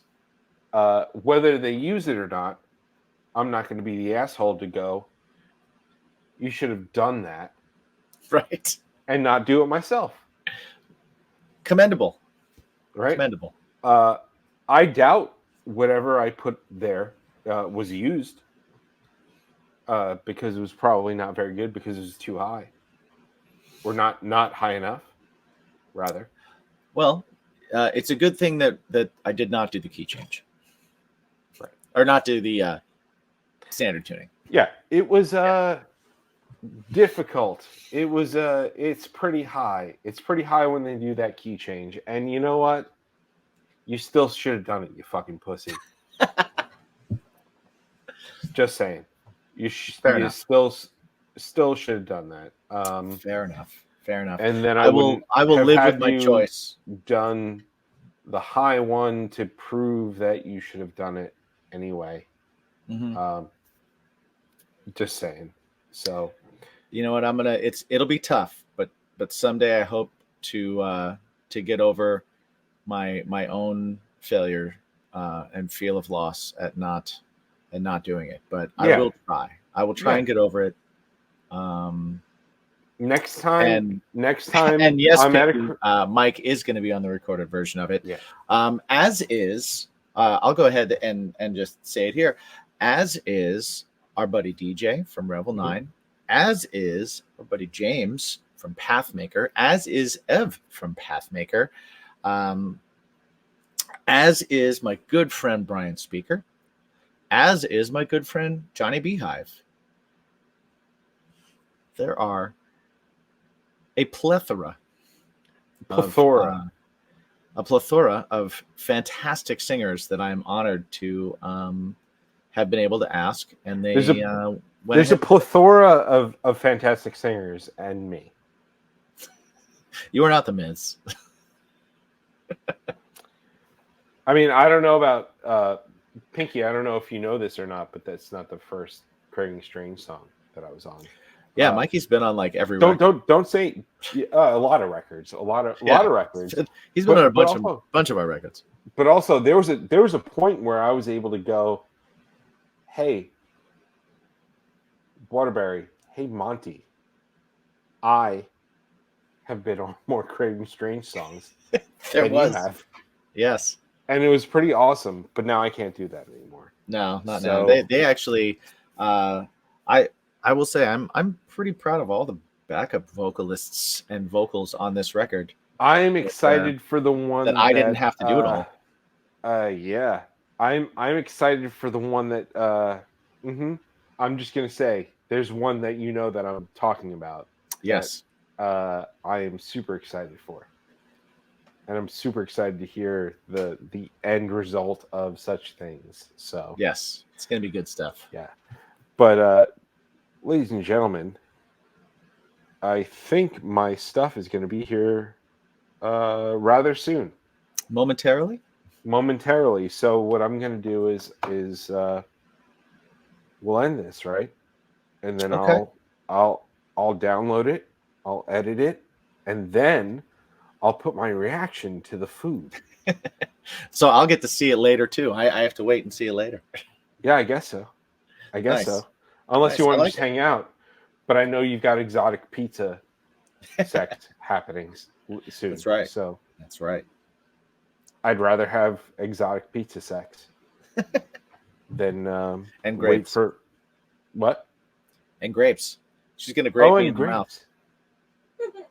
whether they use it or not, I'm not going to be the asshole to go, you should have done that. Right. And not do it myself. Commendable. Right? Commendable. I doubt whatever I put there was used because it was probably not very good because it was too high. Or not high enough, rather. Well, it's a good thing that I did not do the key change. Right. Or not do the standard tuning. Yeah, it was difficult. It's pretty high. It's pretty high when they do that key change. And you know what? You still should have done it, you fucking pussy. Just saying. You still should have done that. Fair enough. And then I will live with my choice. Done the high one to prove that you should have done it anyway. Mm-hmm. Just saying. So, you know what? It'll be tough, but someday I hope to get over my own failure and feel of loss at not doing it. But I will try. I will try and get over it. Next time, and yes, Mike is going to be on the recorded version of it. Yeah. As is, I'll go ahead and just say it here. As is our buddy DJ from Revel 9, as is our buddy James from Pathmaker, as is Ev from Pathmaker, as is my good friend Brian Speaker, as is my good friend Johnny Beehive. There are a plethora of fantastic singers that I'm honored to have been able to ask, and there's a plethora of fantastic singers and me. You are not the Miz. I mean, I don't know about Pinky. I don't know if you know this or not, but that's not the first Craving Strange song that I was on. Yeah, Mikey's been on like every. Don't say a lot of records. A lot of records. He's been on a bunch of our records. But also, there was a point where I was able to go, hey, Waterbury, hey Monty, I have been on more Craving Strange songs than you have. Yes. And it was pretty awesome, but now I can't do that anymore. No, not now. They actually, I will say I'm pretty proud of all the backup vocalists and vocals on this record. I am excited for the one that I didn't have to do it all. Yeah, I'm excited for the one that. I'm just gonna say there's one that you know that I'm talking about. Yes. I am super excited for, and I'm super excited to hear the end result of such things. So Yes, it's gonna be good stuff. yeah, but ladies and gentlemen, I think my stuff is going to be here rather soon, Momentarily. momentarily. So what I'm going to do is we'll end this, right? And then Okay. I'll download it, I'll edit it, and then I'll put my reaction to the food. So I'll get to see it later too. I have to wait and see it later. Yeah, I guess so. I guess Nice. so. Unless Nice. you I want to like just hang out. But I know you've got exotic pizza sect happenings soon. That's right. So That's right. I'd rather have exotic pizza sex than And wait grapes. for what? And grapes. She's gonna grape me and in the mouth. grapes.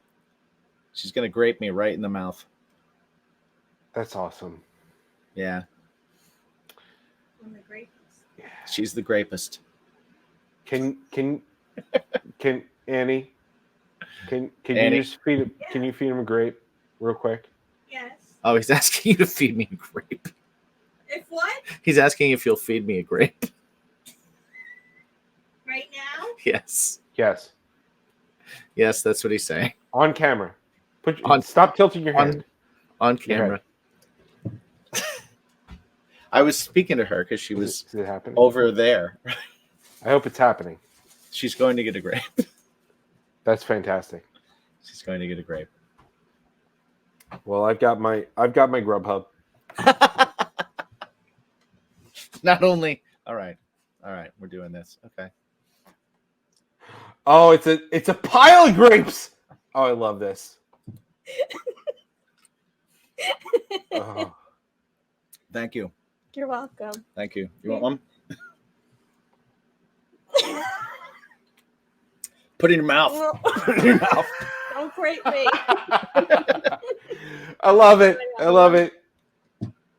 She's gonna grape me right in the mouth. That's awesome. Yeah. I'm the greatest. She's the grapest. Can Annie? Can Annie? you just feed him? Can you feed him a grape real quick? Yes. Oh, he's asking you to feed me a grape. If what? He's asking if you'll feed me a grape. Right now? Yes. Yes. Yes, that's what he's saying. On camera. On- Stop tilting your hand. On Your camera. I was speaking to her because she was Is it happening? over there. I hope it's happening. She's going to get a grape. That's fantastic. She's going to get a grape. Well, I've got my GrubHub. Not only. All right. We're doing this. Okay. Oh, it's a pile of grapes. Oh, I love this. Oh. Thank you. You're welcome. Thank you. You want one? Put it in your mouth. Put it in your mouth. Don't grate me. I love it. I love it.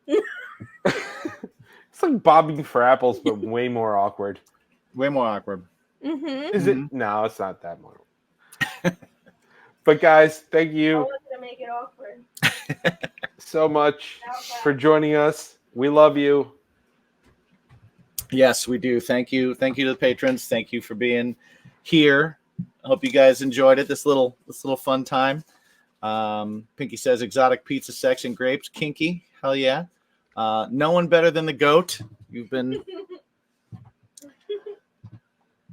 It's like bobbing for apples, but way more awkward. Way more awkward. Mm-hmm. Is it? No, it's not that more. But guys, thank I you was gonna make it awkward. so much for joining us. We love you. Yes, we do. Thank you. Thank you to the patrons. Thank you for being here. I hope you guys enjoyed it. This little fun time. Pinky says exotic pizza, sex, and grapes. Kinky. Hell yeah. No one better than the GOAT. You've been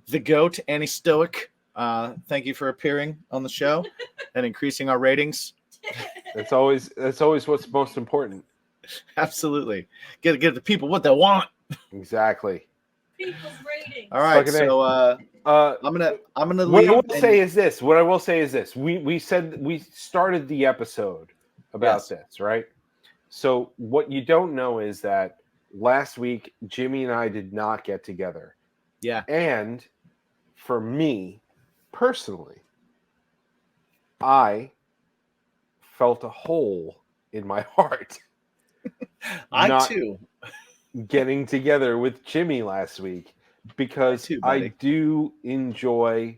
the GOAT, Annie Stoic. Thank you for appearing on the show and increasing our ratings. That's always what's most important. Absolutely. Get the people what they want. Exactly. People's ratings. All right. Fucking So I'm gonna leave. What I will say is this. We said we started the episode about this, right? So what you don't know is that last week Jimmy and I did not get together. Yeah. And for me personally, I felt a hole in my heart. I too. Getting together with Jimmy last week because I do enjoy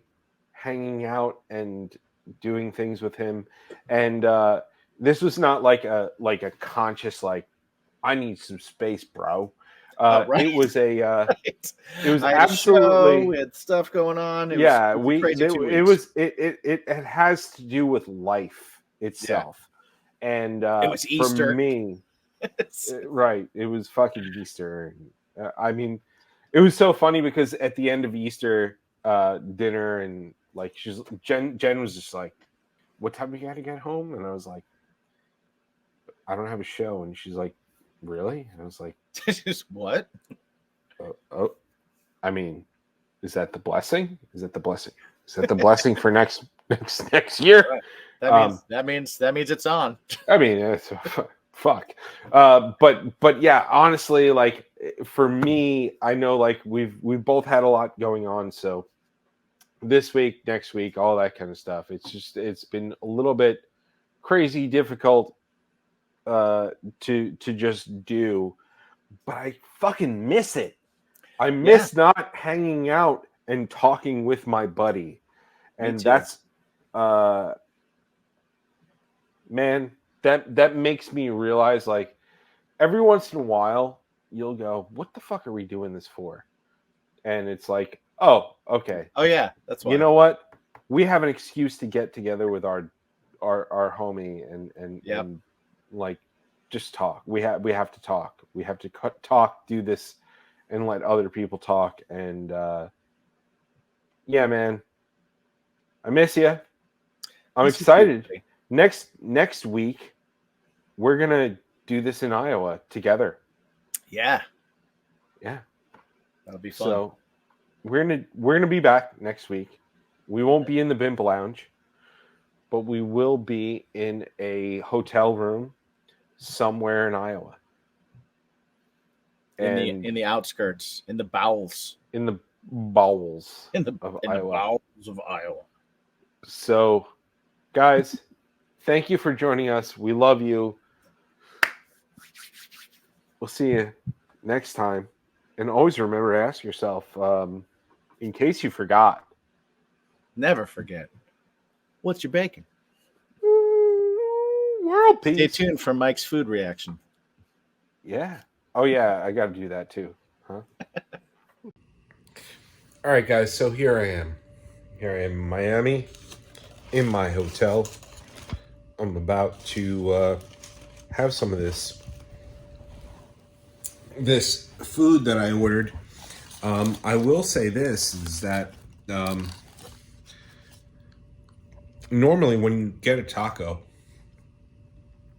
hanging out and doing things with him. And this was not like a conscious I need some space, bro. Right. It was a Right. it was I had absolutely we had stuff going on. It has to do with life itself. And it was Easter for me. Right, it was fucking Easter. I mean, it was so funny because at the end of Easter dinner, and like Jen was just like, "What time you got to get home?" And I was like, "I don't have a show." And she's like, "Really?" And I was like, Just what? Oh, I mean, is that the blessing? Is that the blessing? Is that the blessing for next year? Right. That means it's on. I mean, it's fuck. But yeah, honestly, like for me, I know like we've both had a lot going on. So this week, next week, all that kind of stuff. It's been a little bit crazy, difficult to just do. But I fucking miss it. I miss not hanging out and talking with my buddy. And too. that's man, that makes me realize, like, every once in a while you'll go, what the fuck are we doing this for? And it's like, oh, okay. Oh yeah, that's why. You know what? We have an excuse to get together with our homie and Yep. and like just talk. We have to talk. We have to talk, do this, and let other people talk. And yeah, man, I miss you. I'm Miss you too, excited. buddy. Next week, we're gonna do this in Iowa together. Yeah, Yeah. that'll be fun. So we're gonna be back next week. We won't be in the BIMP lounge, but we will be in a hotel room somewhere in Iowa. And in the outskirts, in the bowels, in the bowels in the of in Iowa. the bowels of Iowa. So, guys, thank you for joining us. We love you. We'll see you next time. And always remember to ask yourself, in case you forgot, Never forget. What's your bacon? world peace. Stay tuned for Mike's food reaction. Yeah. Oh, yeah. I got to do that too. Huh? All right, guys. So here I am. Here I am in Miami, in my hotel. I'm about to have some of this food that I ordered. I will say this is that normally when you get a taco,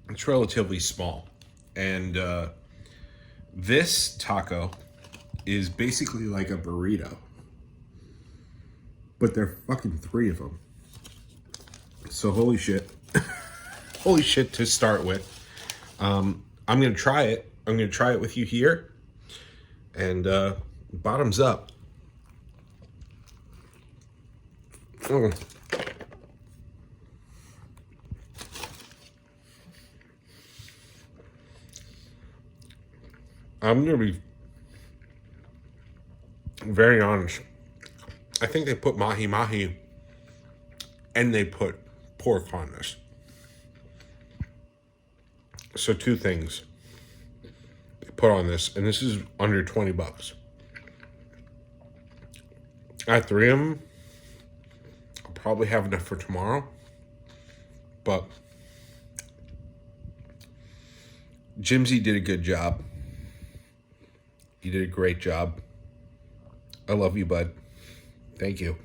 it's relatively small. And this taco is basically like a burrito. But there are fucking 3 of them. So holy shit. Holy shit to start with. I'm going to try it. I'm going to try it with you here. And bottoms up. Mm. I'm going to be very honest. I think they put mahi-mahi and they put pork on this. So 2 things they put on this, and this is under $20. I have 3 of them. I'll probably have enough for tomorrow. But Jimsy did a good job. You did a great job. I love you, bud. Thank you.